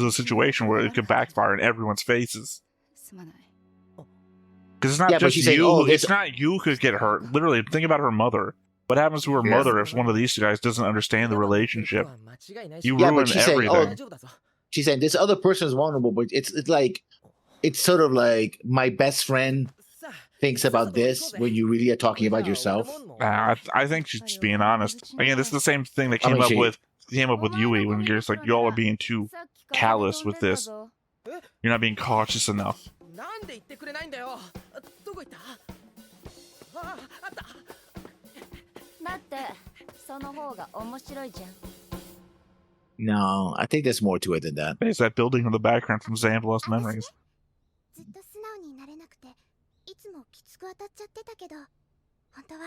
a situation where it could backfire in everyone's faces. Because it's not just you. Saying, oh, it's not you who could get hurt. Literally, think about her mother. What happens to her mother if one of these guys doesn't understand the relationship? You ruin everything. She's saying this other person is vulnerable, but it's like it's sort of like my best friend thinks about this when you really are talking about yourself. I think she's just being honest. Again, this is the same thing that came up with Yui when you're just like, y'all are being too callous with this. You're not being cautious enough. だってその方が面白いじゃん。 No, I think there's more to it than that. It's that building in the background from Zam Lost Memories. ずっと素直になれなくていつもきつく当たっちゃってたけど、本当は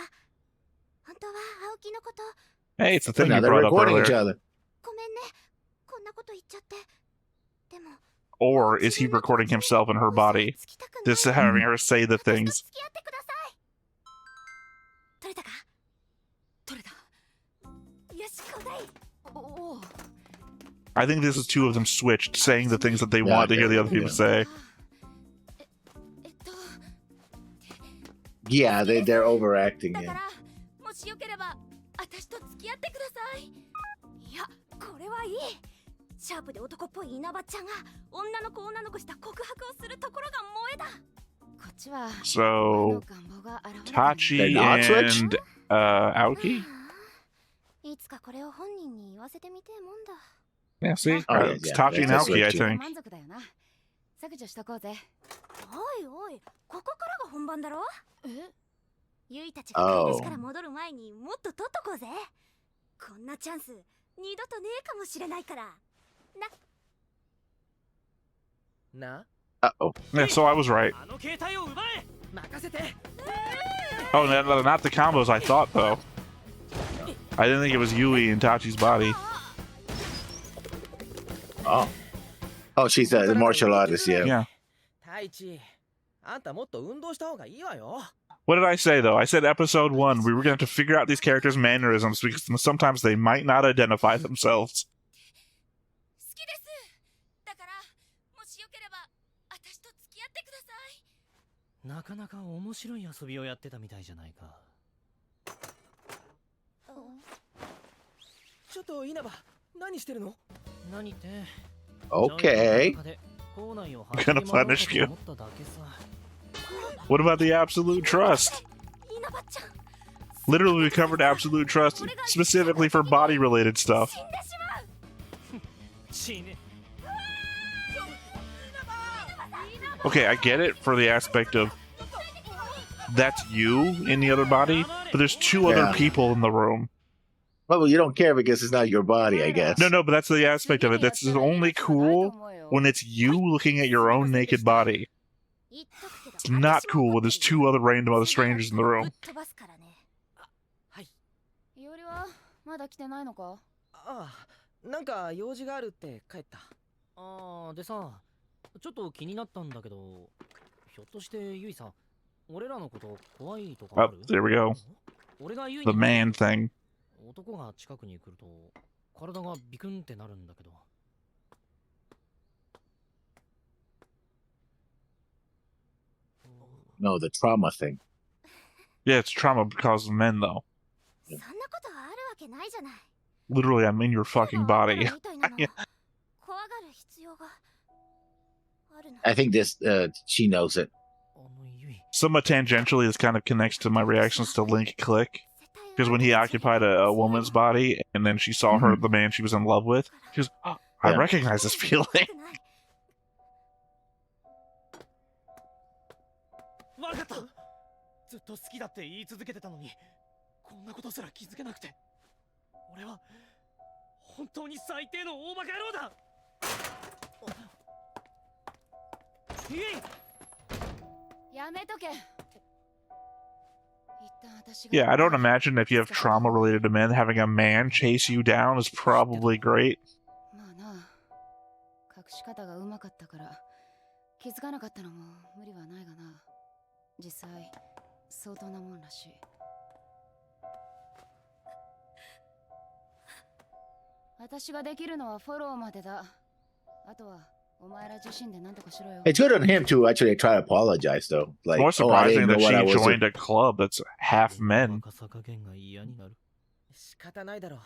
青木のこと Hey, it's the thing Now you they're brought up recording each earlier. other. ごめんね、こんなこと言っちゃって。でも Or is he recording himself in her body? Just having her say the 私と things. 付き合ってください。取れたか？取れた。よし、こうだい。おお。 I think this is two of them switched, saying the things that they want to hear the other people say. Yeah, they're overacting だ it. からもしよければ私と付き合ってください。いや、これはいい。シャープで男っぽい稲葉ちゃんが女の子した告白をするところが萌えだ。こっちは So, 願望が現れた。 Tachi They're not switched? and Aoki? いつかこれを本人に言わせてみてえもんだ。 Yeah, see? Oh, yeah, It's yeah, Tachi and that's Aoki, I switching. think. 満足だよな。削除しとこうぜ。おいおい、ここからが本番だろ。え？ゆいたちが買い出しから戻る前にもっと取っとこうぜ。こんなチャンス二度とねえかもしれないから。な、 Uh-oh. Yeah, so I was right. あの携帯を奪え。任せて。 Oh, not the combos I thought, though. I didn't think it was Yui and Tachi's body. Oh. Oh, she's a martial artist, yeah. Yeah. 太一、あんたもっと運動した方がいいわよ。 What did I say, though? I said episode 1, we were going to have to figure out these characters' mannerisms because sometimes they might not identify themselves. 好きです。だからもしよければ私と付き合ってください。なかなか面白い遊びをやってたみたいじゃないか。ちょっと稲葉、何してるの？何って。 Okay. Gonna punish you. What about the absolute trust? 稲葉ちゃん、 Literally, we covered absolute trust specifically for body-related stuff. 死んでしまう。死ね。 Okay, I get it for the aspect of that's you in the other body, but there's two other Yeah. people in the room. Well, you don't care because it's not your body, I guess. No, but that's the aspect of it. That's only cool when it's you looking at your own naked body. It's not cool when there's two other random other strangers in the room. いおりはまだ来てないのか？ああ、なんか用事があるって帰った。ああ、でさ、ちょっと気になったんだけど、ひょっとしてユイさん、俺らのこと怖いとかあ Oh, る？ there we go. 俺がユイ The に man thing. 男が近くに来ると体がビクンってなるんだけど。 No, the trauma thing. Yeah, it's trauma because of men, though. そんなことあるわけないじゃない。 Literally, I'm in your fucking body. みたいなの怖がる必要があるの。 I think this, she knows it. あのユイ。 Somewhat tangentially, this kind of connects to my reactions to Link Click. Because when he occupied a woman's body, and then she saw her, the man she was in love with, she goes, oh, I Yeah. recognize this feeling. わかった。ずっと好きだって言い続けてたのに、こんなことすら気づけなくて。俺は本当に最低の大バカ野郎だ。ユイ。やめとけ。 Yeah, I don't imagine if you have trauma related to men, having a man chase you down is probably great. まあな、隠し方がうまかったから気づかなかったのも無理はないがな。実際相当なもんらしい。私ができるのはフォローまでだ。あとはお前ら自身で何とかしろよ。 It's good on him to actually try to apologize, though. Like, More oh, I surprising didn't know that what I she was. joined a club that's half men. バカさ加減が嫌になる。仕方ないだろう。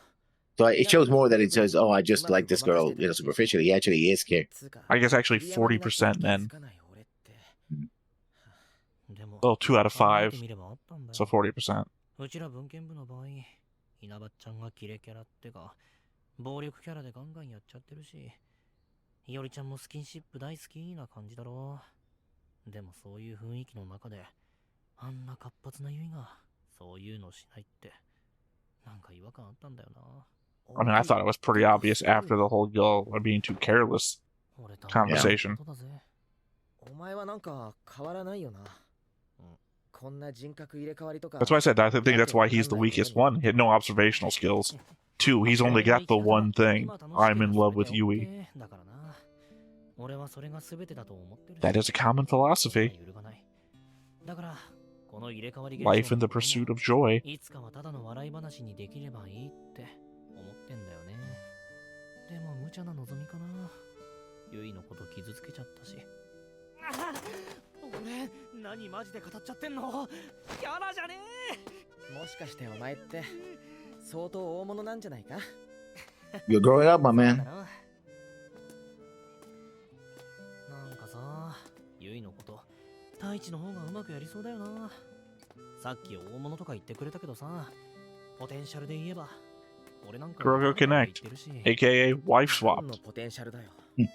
So it shows more that it says, oh, I just like this girl, superficially. He actually is care. I guess actually 40% men. でも Well, 2 out of 5, 考えてみればあったんだよ。 so 40%. うちら文献部の場合、稲葉ちゃんがキレキャラってか、暴力キャラでガンガンやっちゃってるし、いおりちゃんもスキンシップ大好きな感じだろう。でもそういう雰囲気の中で、あんな活発なユイがそういうのしないってなんか違和感あったんだよな。 I mean, I thought it was pretty obvious after the whole y'all are being too careless 俺と conversation. そうだぜ。お前はなんか変わらないよな。こんな人格入れ替わりとか。 That's why I said I think that's why he's the weakest one. He had no observational skills. 2, he's only got the one thing. I'm in love with Yui. だからな。俺はそれが全てだと思ってるし。 That is a common philosophy. 揺るがない。だからこの入れ替わり Life in the pursuit of joy. いつかはただの笑い話にできればいいって思ってんだよね。でも無茶な望みかな。ユイのこと傷つけちゃったし。俺何マジで語っちゃってんの。キャラじゃねえ。もしかしてお前って相当大物なんじゃないか。 You're growing up, my そうだ man. な。なんかさ、ユイのこと太一の方がうまくやりそうだよな。さっき大物とか言ってくれたけどさ、ポテンシャルで言えば俺なんか Grogo Connect, aka wife 何 swap. のポテンシャルだよ。いや、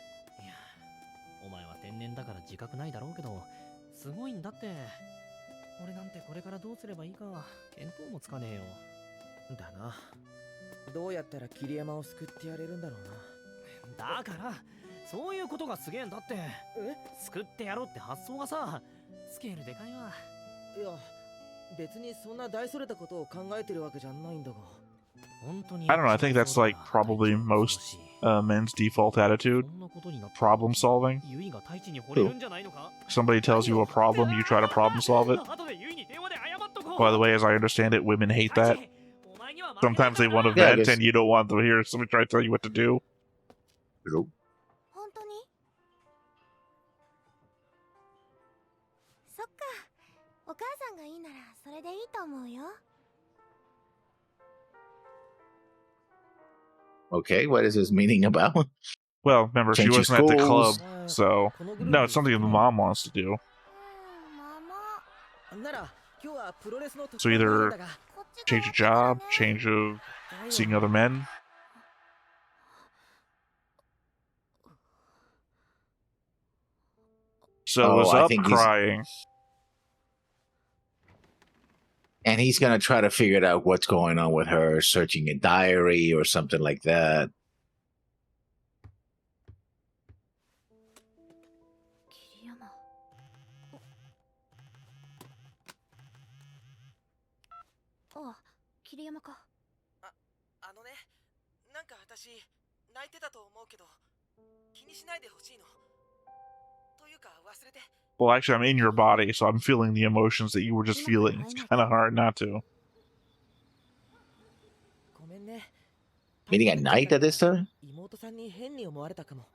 お前は天然だから自覚ないだろうけど、すごいんだって。俺なんてこれからどうすればいいか見当もつかねえよ。だな。どうやったら桐山を救ってやれるんだろうな。だからそういうことがすげえんだって。救ってやろうって発想がさ、スケールでかいわ。いや、別にそんな大それたことを考えてるわけじゃないんだが。本当に I don't know. I think that's like probably most men's default attitude. Problem solving. ユイが太一に惚れるんじゃないのか。 Somebody tells you a problem, you try to problem solve it. 後でユイに電話で謝っとこう。 By the way, as I understand it, women hate that. Sometimes they want to Yeah, I vent guess. and you don't want to hear somebody try to tell you what to do. 本当に？そっか。お母さんがいいならそれでいいと思うよ。 Okay, what is this meaning about? Well, remember, she Changing wasn't at the club, schools. so... No, it's something the mom wants to do. ママ。なら今日はプロレスの So either こっち change of job, change of seeing other men. So Oh, was I up think he's- crying. And he's gonna try to figure out what's going on with her, searching a diary or something like that. 桐山。あ、桐山か。あのね、なんか私泣いてたと思うけど気にしないでほしいの。というか忘れて。 Well, actually, I'm in your body, so I'm feeling the emotions that you were just feeling. It's kind of hard not to. ごめんね。 Meaning at night at this time? 妹さんに変に思われたかも。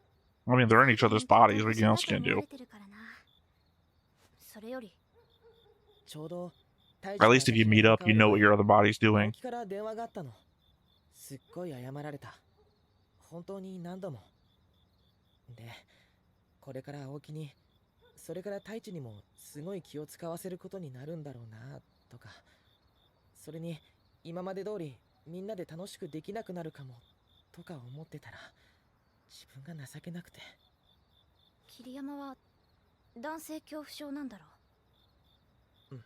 I mean, they're in each other's bodies. What else can you do? それより。ちょうど At least if you meet up, you know what your other body's doing. から電話があったの。すっごい謝られた。本当に何度も。で、これから青木に、それから太一にもすごい気を使わせることになるんだろうなとか。それに今まで通りみんなで楽しくできなくなるかもとか思ってたら自分が情けなくて。桐山は男性恐怖症なんだろう。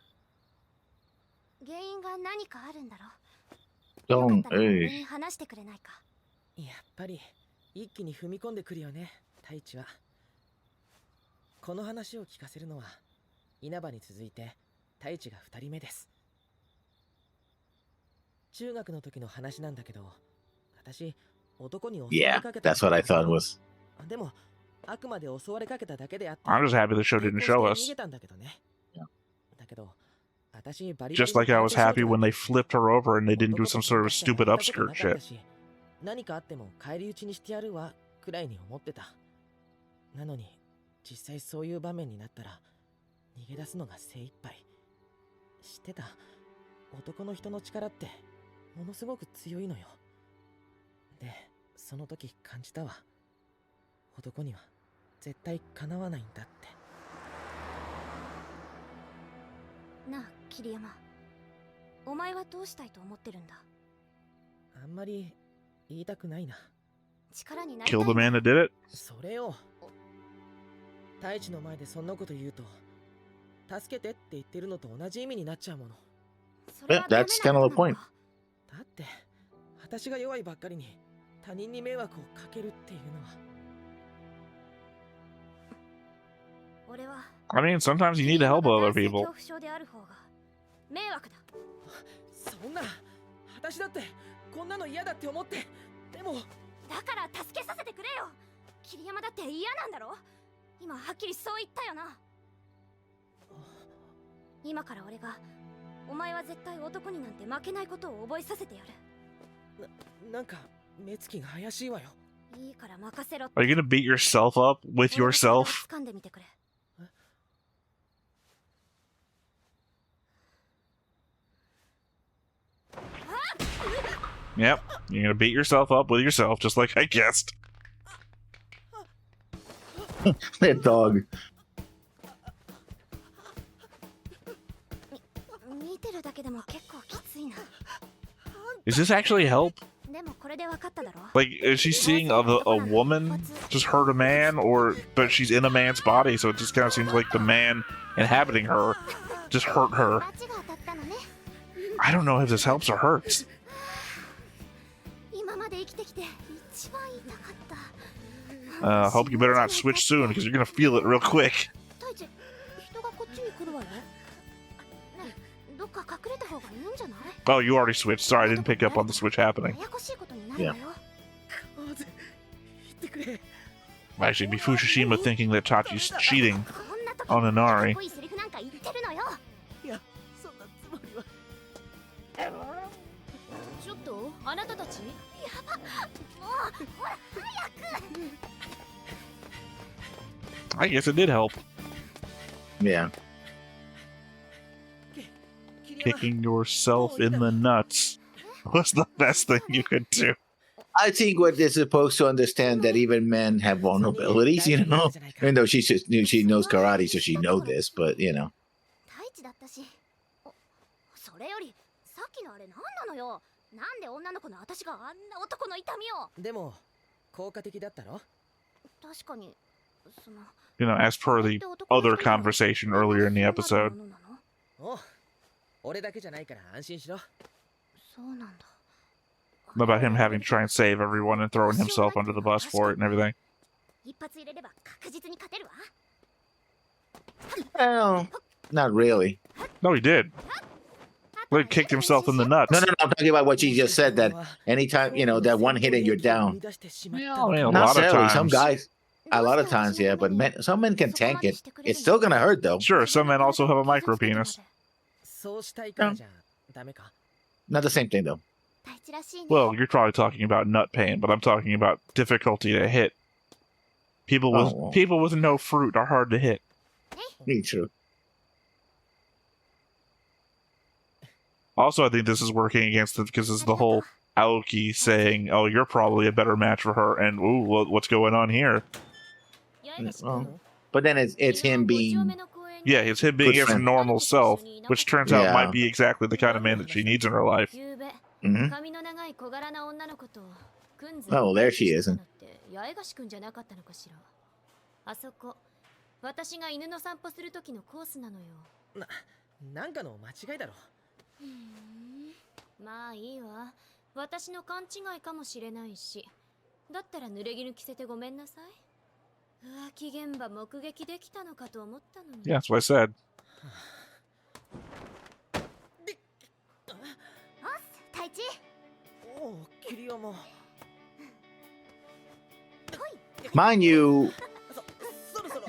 原因が何かあるんだろう。よかったら俺に話してくれないか。やっぱり一気に踏み込んでくるよね、太一は。この話を聞かせるのは稲葉に続いて太一が2人目です。中学の時の話なんだけど、私男に襲われ Yeah, かけた。 that's what I thought was. でもあくまで襲われかけただけであって。 I'm just happy the show didn't show 逃 us. げたんだけどね。だけど私バリバリ Just like I was happy when they flipped her over and they didn't do some sort of stupid upskirt shit. 何かあっても返り討ちにしてやるわくらいに思ってた。なのに実際そういう場面になったら逃げ出すのが精一杯。知ってた？男の人の力ってものすごく強いのよ。で、その時感じたわ。男には絶対かなわないんだって。なあ、桐山。お前はどうしたいと思ってるんだ？あんまり言いたくないな。力になりたい。 Kill the man that did it? それを太一の前でそんなこと言うと助けてって言ってるのと同じ意味になっちゃうもの。Yeah, that's kind of the point. だって私が弱いばっかりに他人に迷惑をかけるっていうのは。俺は I mean, sometimes you need to help other people. 恐怖症である方が迷惑だ。そんな、私だってこんなの嫌だって思って。でもだから助けさせてくれよ。桐山だって嫌なんだろ。今はっきりそう言ったよな。今から俺がお前は絶対男になんて負けないことを覚えさせてやる。なんか目つきが怪しいわよ。いいから任せろ。 Are you gonna beat yourself up with yourself? 掴んでみてくれ。Yep, you're gonna beat yourself up with yourself, just like I guessed. That dog. 見てるだけでも結構きついな。 Is this actually help? でもこれで分かっただろ。 Like, is she seeing a woman just hurt a man, or but she's in a man's body, so it just kind of seems like the man inhabiting her just hurt her. 罰が当たったのね。 I don't know if this helps or hurts. 今まで生きてきて一番痛かった。 Hope you better not switch soon, because you're gonna feel it real quick. タイチ、人がこっちに来るわよ。ねえ、どっか隠れた方がいいんじゃない？ Oh, you already switched. Sorry, I didn't pick up on the switch happening. ややこしいことになるわよ。Might actually be Fukushima thinking that Tachi's cheating on Inari. こいいセリフなんか言ってるのよ。いや、そんなつもりは。ちょっとあなたたち。やば、もうほら早く。 I guess it did help. Yeah. Kicking yourself in the nuts was the best thing you could do. I think what they're supposed to understand that even men have vulnerabilities, you know? Even though she knows karate, so she knows this, but, you know. タイチだったし。それよりさっきのあれ何なのよ。なんで女の子の私があんな男の痛みを。でも効果的だったろ。確かに。その You know, as per the other conversation earlier in the episode. お、俺だけじゃないから安心しろ。そうなんだ。 About him having to try and save everyone and throwing himself under the bus for it and everything. 一発入れれば確実に勝てるわ。 Well, not really. No, he did. He kicked himself in the nuts. No, I'm talking about what she just said, that anytime, you know, that one hit and you're down. Yeah, I mean, a Not lot of necessarily. times. Some guys, a lot of times, yeah, but some men can tank it. It's still gonna hurt, though. Sure, some men also have a micro penis. そうしたいからじゃダメか。 Not the same thing, though. Well, you're probably talking about nut pain, but I'm talking about difficulty to hit. People with no fruit are hard to hit. True. Also, I think this is working against it because it's the whole Aoki saying, "Oh, you're probably a better match for her," and "Ooh, what's going on here?" Well, but then it's him being. Yeah, it's him being his normal self, which turns out might be exactly the kind of man that she needs in her life. Mm-hmm. Oh, there she is. あそこ、私が犬の散歩する時のコースなのよ。なんかの間違いだろ。まあいいわ。私の勘違いかもしれないし。だったら濡れ衣着せてごめんなさい。浮気現場目撃できたのかと思ったのに。Yeah, that's what I said. タイチ。おお、桐山。 Mind you,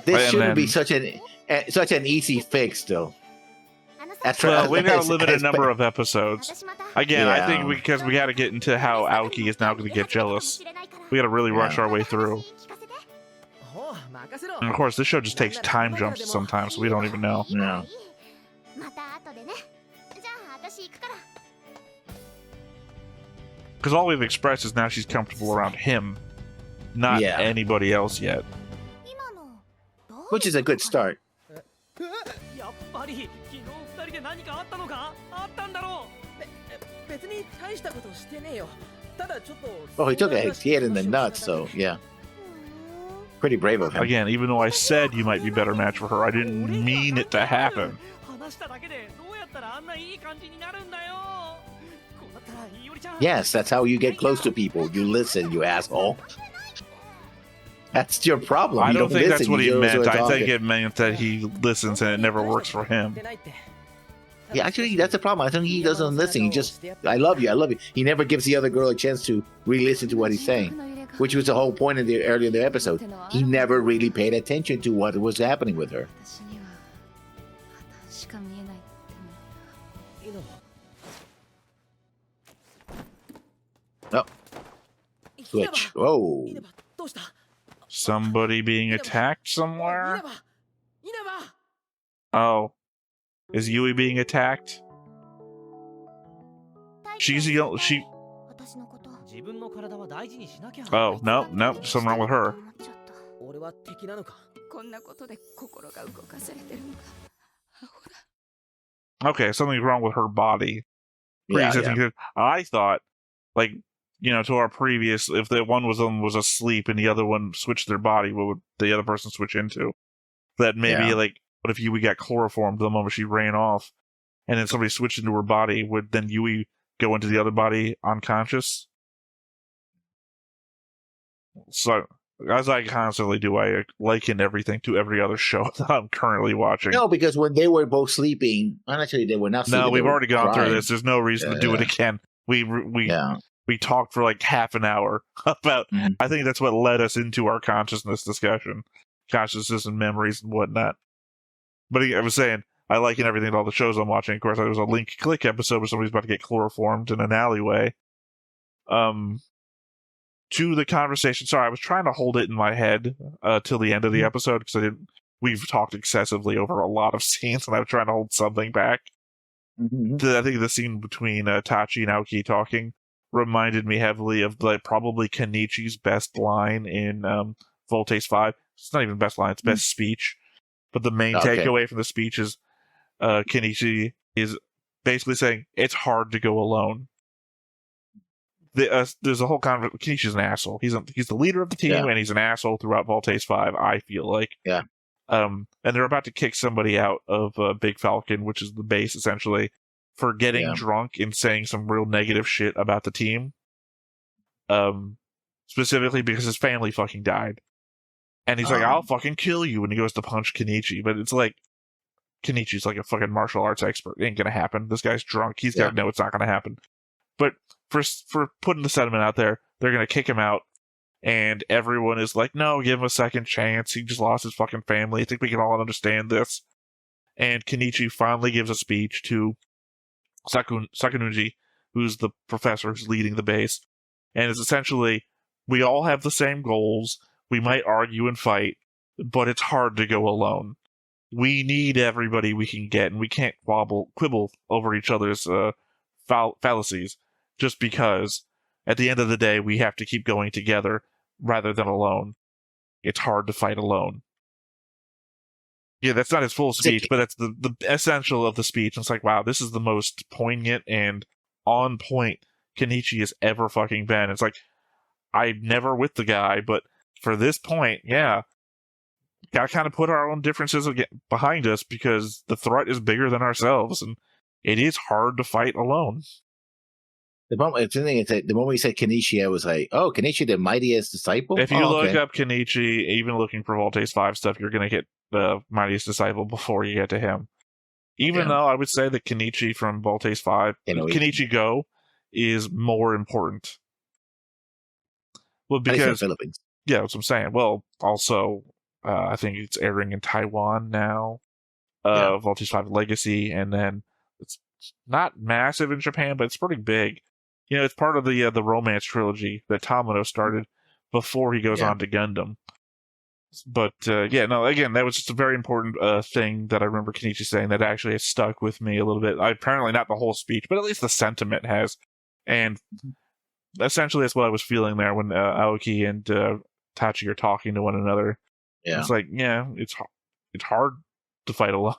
this shouldn't be such an easy fix, though. Well, we got a limited number of episodes. Again, I think because we got to get into how Aoki is now going to get jealous. We got to really rush our way through. And of course, this show just takes time jumps sometimes, so we don't even know. No. Because all we've expressed is now she's comfortable around him, not anybody else yet. Which is a good start. Oh, he took a hit in the nuts, so yeah. Pretty brave of him. Again, even though I said you might be a better match for her, I didn't mean it to happen. Yes, that's how you get close to people. You listen, you asshole. That's your problem. I you don't think listen. that's what he You meant. just I talking. think it meant that he listens and it never works for him. Yeah, actually, that's the problem. I think he doesn't listen. He just, I love you, I love you. He never gives the other girl a chance to re-listen to what he's saying, which was the whole point of the earlier in the episode. He never really paid attention to what was happening with her. Oh. Switch. Whoa. Somebody being attacked somewhere? Oh. Is Yui being attacked? She's the she. Oh, no, something wrong with her. Okay, something's wrong with her body. Yeah. I thought, like, to our previous, if the one was asleep and the other one switched their body, what would the other person switch into? That maybe, like, what if Yui got chloroformed the moment she ran off, and then somebody switched into her body? Would then Yui go into the other body unconscious? So, as I constantly do, I liken everything to every other show that I'm currently watching. No, because when they were both sleeping, actually they were not sleeping. No, we've already gone crying. through this. There's no reason to do it again. We talked for like half an hour about. I think that's what led us into our consciousness discussion, consciousness and memories and whatnot. But I was saying, I liken everything to all the shows I'm watching. Of course, there was a Link Click episode where somebody's about to get chloroformed in an alleyway. To the conversation. Sorry, I was trying to hold it in my head till the end of the episode because we've talked excessively over a lot of scenes, and I was trying to hold something back. I think the scene between Tachi and Aoki talking reminded me heavily of probably Kenichi's best line in Voltace 5. It's not even best line; it's best speech. But the main takeaway from the speech is Kenichi is basically saying it's hard to go alone. There's a whole conversation. Kenishi's an asshole. He's the leader of the team, and he's an asshole throughout Voltace 5, I feel like. Yeah. And they're about to kick somebody out of Big Falcon, which is the base, essentially, for getting drunk and saying some real negative shit about the team. Specifically because his family fucking died. And he's like, I'll fucking kill you. And he goes to punch Kenichi. But it's like, Kenichi's like a fucking martial arts expert. It ain't gonna happen. This guy's drunk. He's got to know it's not gonna happen. But for putting the sentiment out there, they're gonna kick him out. And everyone is like, no, give him a second chance. He just lost his fucking family. I think we can all understand this. And Kenichi finally gives a speech to Sakanuji, who's the professor who's leading the base. And it's essentially, we all have the same goals. We might argue and fight, but it's hard to go alone. We need everybody we can get, and we can't quibble over each other's fallacies just because at the end of the day, we have to keep going together rather than alone. It's hard to fight alone. Yeah, that's not his full speech, but that's the essential of the speech. And it's like, wow, this is the most poignant and on point Kenichi has ever fucking been. It's like, I'm never with the guy, but for this point, yeah, gotta kind of put our own differences behind us because the threat is bigger than ourselves, and it is hard to fight alone. The moment we said Kenichi, I was like, oh, Kenichi, the mightiest disciple? If you look up Kenichi, even looking for Voltace 5 stuff, you're going to get the mightiest disciple before you get to him. Even though I would say that Kenichi from Voltace 5, Kenichi Go, is more important. Well, because Philippines. Yeah, that's what I'm saying. Well, also, I think it's airing in Taiwan now. Voltace 5 Legacy, and then it's not massive in Japan, but it's pretty big. You know, it's part of the romance trilogy that Tamino started before he goes on to Gundam. But again, that was just a very important thing that I remember Kenichi saying that actually has stuck with me a little bit. Apparently not the whole speech, but at least the sentiment has. And essentially that's what I was feeling there when Aoki and Tachi are talking to one another. Yeah. It's like, it's hard to fight alone.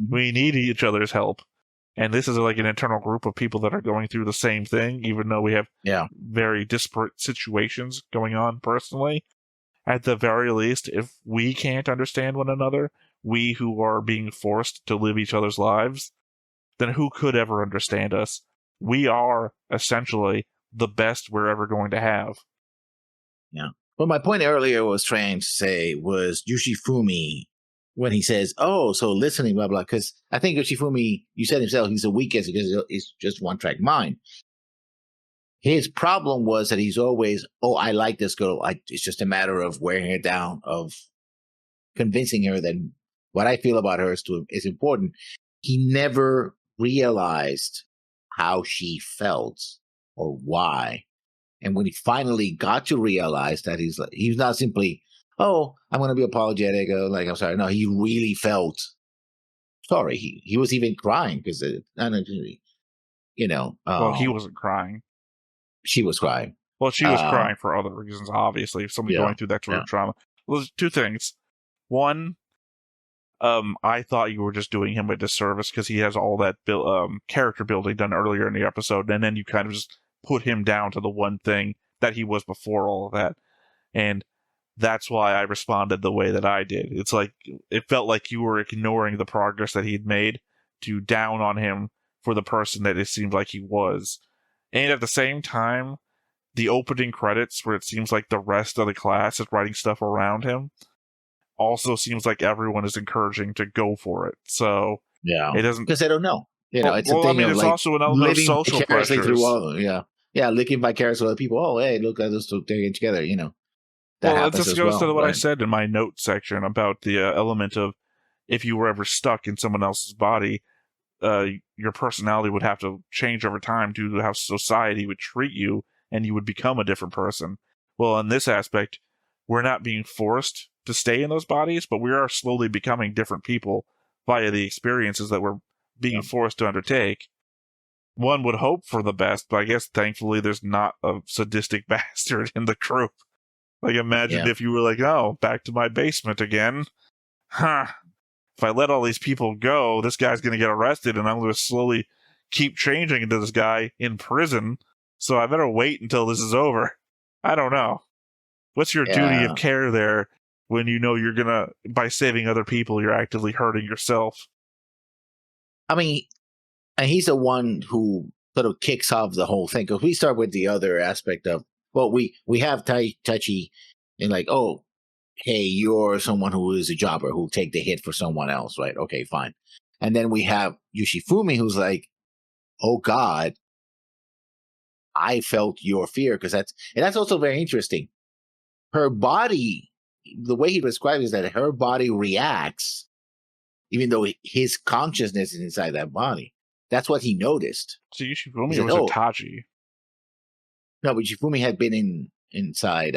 We need each other's help. And this is like an internal group of people that are going through the same thing, even though we have very disparate situations going on personally. at the very least, if we can't understand one another, we who are being forced to live each other's lives, then who could ever understand us? We are essentially the best we're ever going to have. Yeah. Well, my point earlier was trying to say was Yoshifumi when he says, "Oh, so listening, blah blah." Because I think Yoshifumi, you said himself, he's the weakest because he's just one track mind. His problem was that he's always, "Oh, I like this girl. It's just a matter of wearing her down, of convincing her that what I feel about her is important." He never realized how she felt or why. And when he finally got to realize that he's not simply, "Oh, I'm going to be apologetic," or like, "I'm sorry." No, he really felt sorry. He was even crying because, Well, he wasn't crying. She was crying. Well, she was crying for other reasons, obviously. If somebody going through that sort of trauma. Well, there's two things. One, I thought you were just doing him a disservice because he has all that character building done earlier in the episode, and then you kind of just put him down to the one thing that he was before all of that. And that's why I responded the way that I did. It's like, it felt like you were ignoring the progress that he'd made to down on him for the person that it seemed like he was. And at the same time, the opening credits, where it seems like the rest of the class is writing stuff around him, also seems like everyone is encouraging to go for it. So it doesn't, because they don't know. It's a thing. it's also an element of social pressures. Living vicariously through other people. Oh, hey, look at us, they're getting together. It just goes to what I said in my note section about the element of, if you were ever stuck in someone else's body, your personality would have to change over time due to how society would treat you, and you would become a different person. Well, in this aspect, we're not being forced to stay in those bodies, but we are slowly becoming different people via the experiences that we're being forced to undertake. One would hope for the best, but I guess thankfully there's not a sadistic bastard in the group. Like, imagine if you were like, "Oh, back to my basement again. Huh. If I let all these people go, this guy's going to get arrested, and I'm going to slowly keep changing into this guy in prison, so I better wait until this is over." I don't know. What's your duty of care there when you know you're going to, by saving other people, you're actively hurting yourself? I mean, and he's the one who sort of kicks off the whole thing. Because we start with the other aspect of, well, we have Taichi and like, "Oh, hey, you're someone who is a jobber who'll take the hit for someone else," right? Okay, fine. And then we have Yoshifumi who's like, "Oh God, I felt your fear," because that's also very interesting. Her body, the way he describes it is that her body reacts, even though his consciousness is inside that body. That's what he noticed. So Yoshifumi was Itachi. No, but Yoshifumi had been inside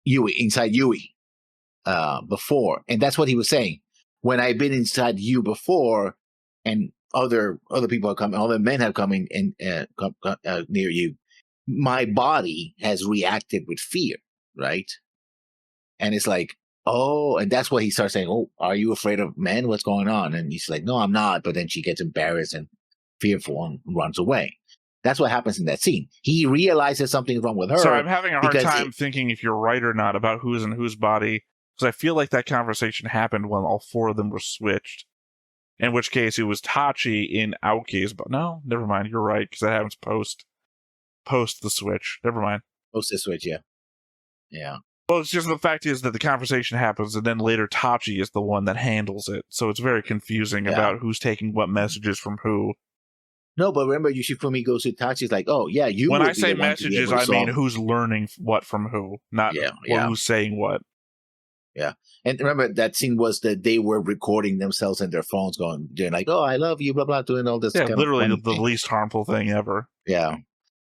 Yui before, and that's what he was saying. When I've been inside you before, and other people have come, other men have come in and come near you, my body has reacted with fear, right? And it's like, oh, and that's what he starts saying. "Oh, are you afraid of men? What's going on?" And he's like, "No, I'm not." But then she gets embarrassed and fearful and runs away. That's what happens in that scene. He realizes something's wrong with her. So I'm having a hard time thinking if you're right or not about who's in whose body, because I feel like that conversation happened when all four of them were switched. In which case, it was Tachi in Aoki's, but no, never mind. You're right, because that happens post the switch. Never mind. Post the switch, yeah. Well, it's just the fact is that the conversation happens, and then later Tachi is the one that handles it. So it's very confusing about who's taking what messages from who. No, but remember, Yoshifumi goes to Tachi's like, "Oh, yeah, you." When I say messages, I mean who's learning what from who, not who's saying what. Yeah, and remember that scene was that they were recording themselves in their phones, doing like, "Oh, I love you," blah blah, doing all this. Yeah, literally the least harmful thing ever. Yeah,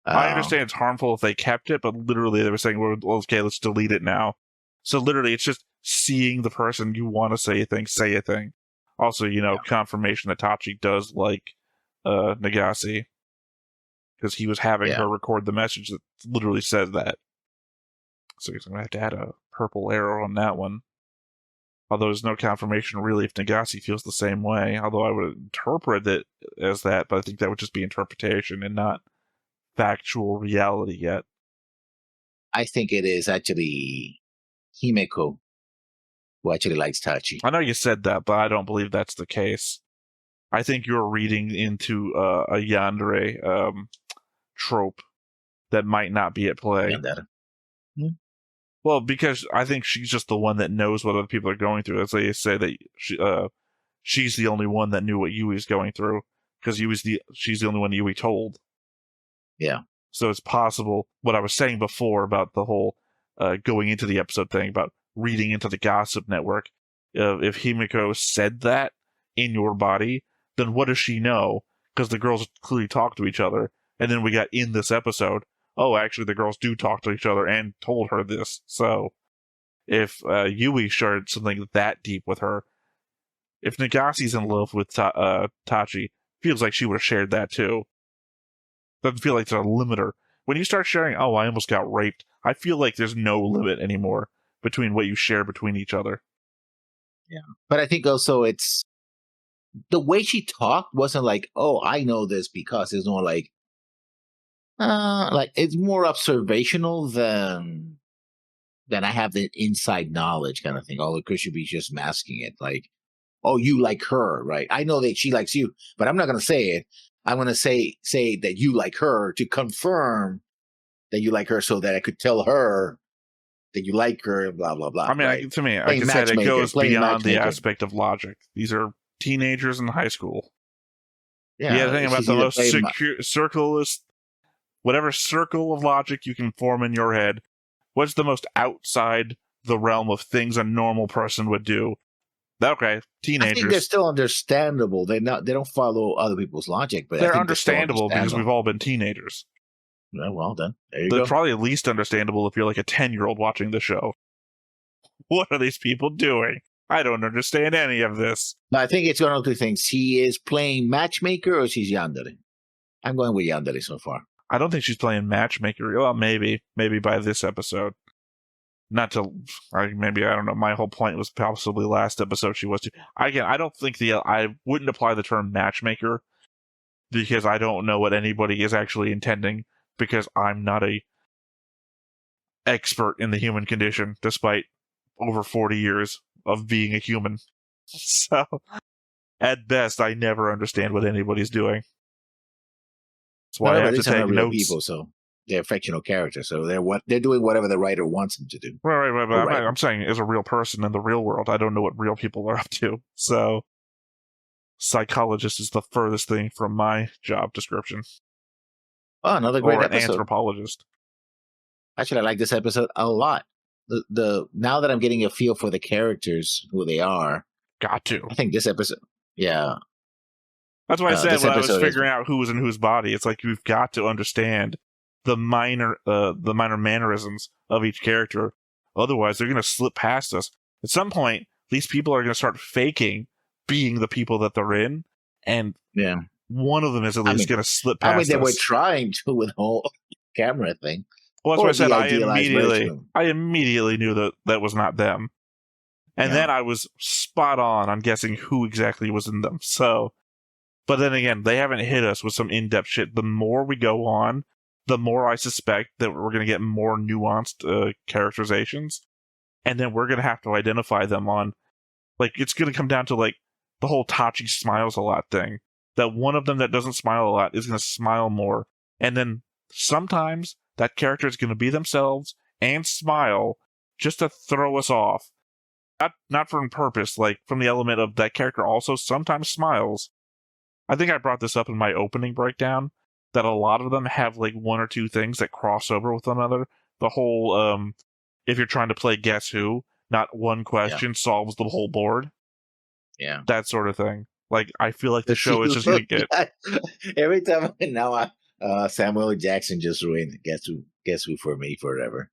I understand it's harmful if they kept it, but literally they were saying, "Well, okay, let's delete it now." So literally, it's just seeing the person you want to say a thing. Also, confirmation that Tachi does like Nagase, because he was having her record the message that literally says that. So I'm gonna have to add a purple arrow on that one. Although there's no confirmation really if Nagase feels the same way. Although I would interpret it as that, but I think that would just be interpretation and not factual reality yet. I think it is actually Himeko who actually likes Taichi. I know you said that, but I don't believe that's the case. I think you're reading into a yandere trope that might not be at play. Well, because I think she's just the one that knows what other people are going through. As they say that she's the only one that knew what Yui's going through, because she's the only one Yui told. Yeah. So it's possible, what I was saying before about the whole going into the episode thing, about reading into the gossip network, if Himiko said that in your body, then what does she know? Because the girls clearly talk to each other, and then we got in this episode, oh, actually the girls do talk to each other and told her this. So if Yui shared something that deep with her, if Nagasi's in love with Tachi, feels like she would have shared that too. Doesn't feel like it's a limiter. When you start sharing, oh, I almost got raped, I feel like there's no limit anymore between what you share between each other. Yeah. But I think also it's the way she talked wasn't like, oh, I know this because. It's more like it's more observational than I have the inside knowledge kind of thing. Although Chris should be just masking it, like, oh, you like her, right? I know that she likes you, but I'm not going to say it. I'm going to say that you like her to confirm that you like her, so that I could tell her that you like her, blah blah blah. I mean, right? to me, like I said, it goes beyond the aspect of logic. These are teenagers in high school. Yeah, think about the most circleist, whatever circle of logic you can form in your head. What's the most outside the realm of things a normal person would do? Okay, teenagers. I think they're still understandable. They don't follow other people's logic, but they're understandable because we've all been teenagers. Yeah, well done. There you go. They're probably at least understandable if you're like a 10-year-old watching the show. What are these people doing? I don't understand any of this. No, I think it's one of two things. She is playing matchmaker or she's yandere. I'm going with yandere so far. I don't think she's playing matchmaker. Well, maybe by this episode. Not to, maybe, I don't know. My whole point was possibly last episode she was too. Again, I don't think I wouldn't apply the term matchmaker because I don't know what anybody is actually intending, because I'm not a expert in the human condition, despite over 40 years of being a human. So, at best, I never understand what anybody's doing. That's why I have to take notes. People, so they're fictional characters, so they're doing whatever the writer wants them to do. Right. But I'm saying, as a real person in the real world, I don't know what real people are up to. So, psychologist is the furthest thing from my job description. Oh, another great episode. Anthropologist. Actually, I like this episode a lot. The now that I'm getting a feel for the characters, who they are, got to. I think this episode, yeah. That's why I said when I was figuring out who was in whose body, it's like you've got to understand the minor mannerisms of each character. Otherwise, they're going to slip past us. At some point, these people are going to start faking being the people that they're in, and one of them is at least going to slip past us. They were trying to with the whole camera thing. Well, that's why I said I immediately knew that was not them. And then I was spot on guessing who exactly was in them. So, but then again, they haven't hit us with some in-depth shit. The more we go on, the more I suspect that we're going to get more nuanced characterizations. And then we're going to have to identify them on, like, it's going to come down to, like, the whole Tachi smiles a lot thing. That one of them that doesn't smile a lot is going to smile more. And then sometimes that character is going to be themselves and smile just to throw us off. Not from purpose, like from the element of that character also sometimes smiles. I think I brought this up in my opening breakdown, that a lot of them have like one or two things that cross over with one another. The whole, if you're trying to play Guess Who, not one question solves the whole board. Yeah. That sort of thing. Like, I feel like the show is just going to get... Every time now Samuel Jackson just ruined Guess Who for me forever.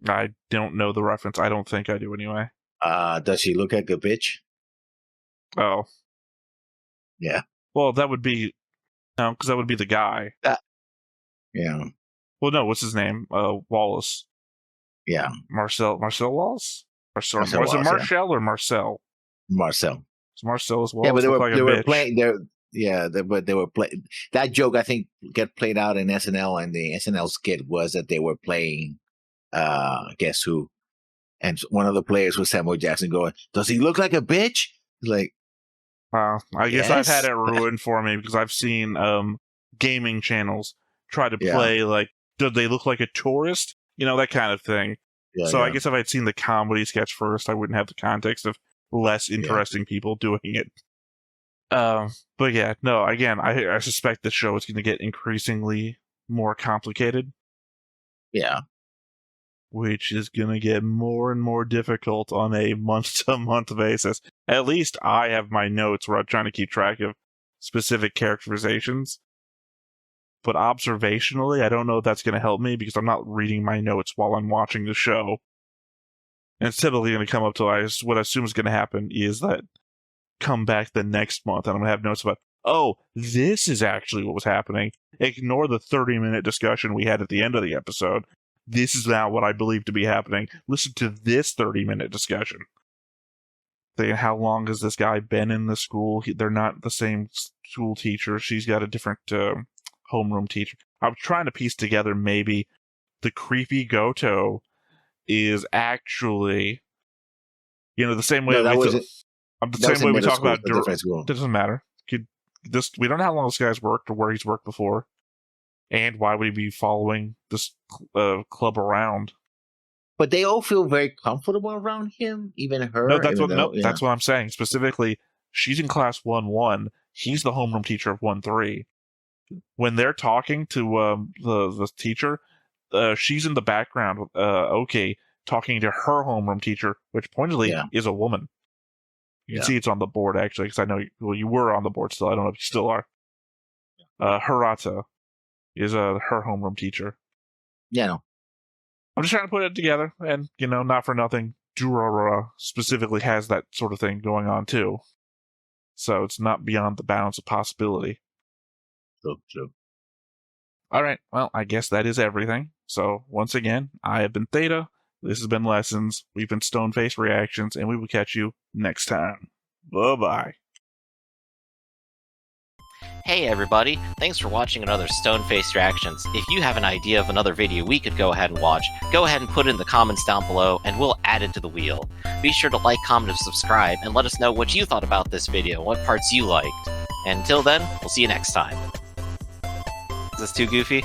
I don't know the reference. I don't think I do anyway. Does she look like a bitch? Oh. Yeah. Well, that would be... No, because that would be the guy. Yeah. Well, no, what's his name? Wallace. Yeah. Marcel Wallace? Was it Marcel or Marcel? Marcel. It's Marcel as well. Yeah, but they were playing... they were playing... That joke, I think, get played out in SNL, and the SNL skit was that they were playing Guess Who. And one of the players was Samuel Jackson going, "Does he look like a bitch?" Like, I guess yes. I've had it ruined for me because I've seen gaming channels try to play like, do they look like a tourist? You know, that kind of thing. I guess if I'd seen the comedy sketch first, I wouldn't have the context of less interesting people doing it. But yeah, no, again, I suspect this show is going to get increasingly more complicated. Yeah. Which is going to get more and more difficult on a month-to-month basis. At least I have my notes where I'm trying to keep track of specific characterizations. But observationally, I don't know if that's going to help me because I'm not reading my notes while I'm watching the show. And it's typically going to come up to what I assume is going to happen is that come back the next month and I'm going to have notes about, oh, this is actually what was happening. Ignore the 30-minute discussion we had at the end of the episode. This is now what I believe to be happening. Listen to this 30-minute discussion. How long has this guy been in the school? They're not the same school teacher. She's got a different homeroom teacher. I'm trying to piece together maybe the creepy Goto is actually, the same way we talk about. Doesn't matter. We don't know how long this guy's worked or where he's worked before. And why would he be following this club around? But they all feel very comfortable around him, even her. No, that's what I'm saying. Specifically, she's in class 1-1. He's the homeroom teacher of 1-3. When they're talking to the teacher, she's in the background, talking to her homeroom teacher, which pointedly is a woman. You can see it's on the board, actually, because I know you were on the board still. I don't know if you still are. Hirata is her homeroom teacher. Yeah, no. I'm just trying to put it together, and, not for nothing, Durarara specifically has that sort of thing going on, too. So it's not beyond the bounds of possibility. True. All right, well, I guess that is everything. So, once again, I have been Theta, this has been Lessons, we've been Stoneface Reactions, and we will catch you next time. Bye-bye. Hey everybody, thanks for watching another Stoneface Reactions. If you have an idea of another video we could go ahead and watch, go ahead and put it in the comments down below and we'll add it to the wheel. Be sure to like, comment, and subscribe, and let us know what you thought about this video and what parts you liked. And until then, we'll see you next time. Is this too goofy?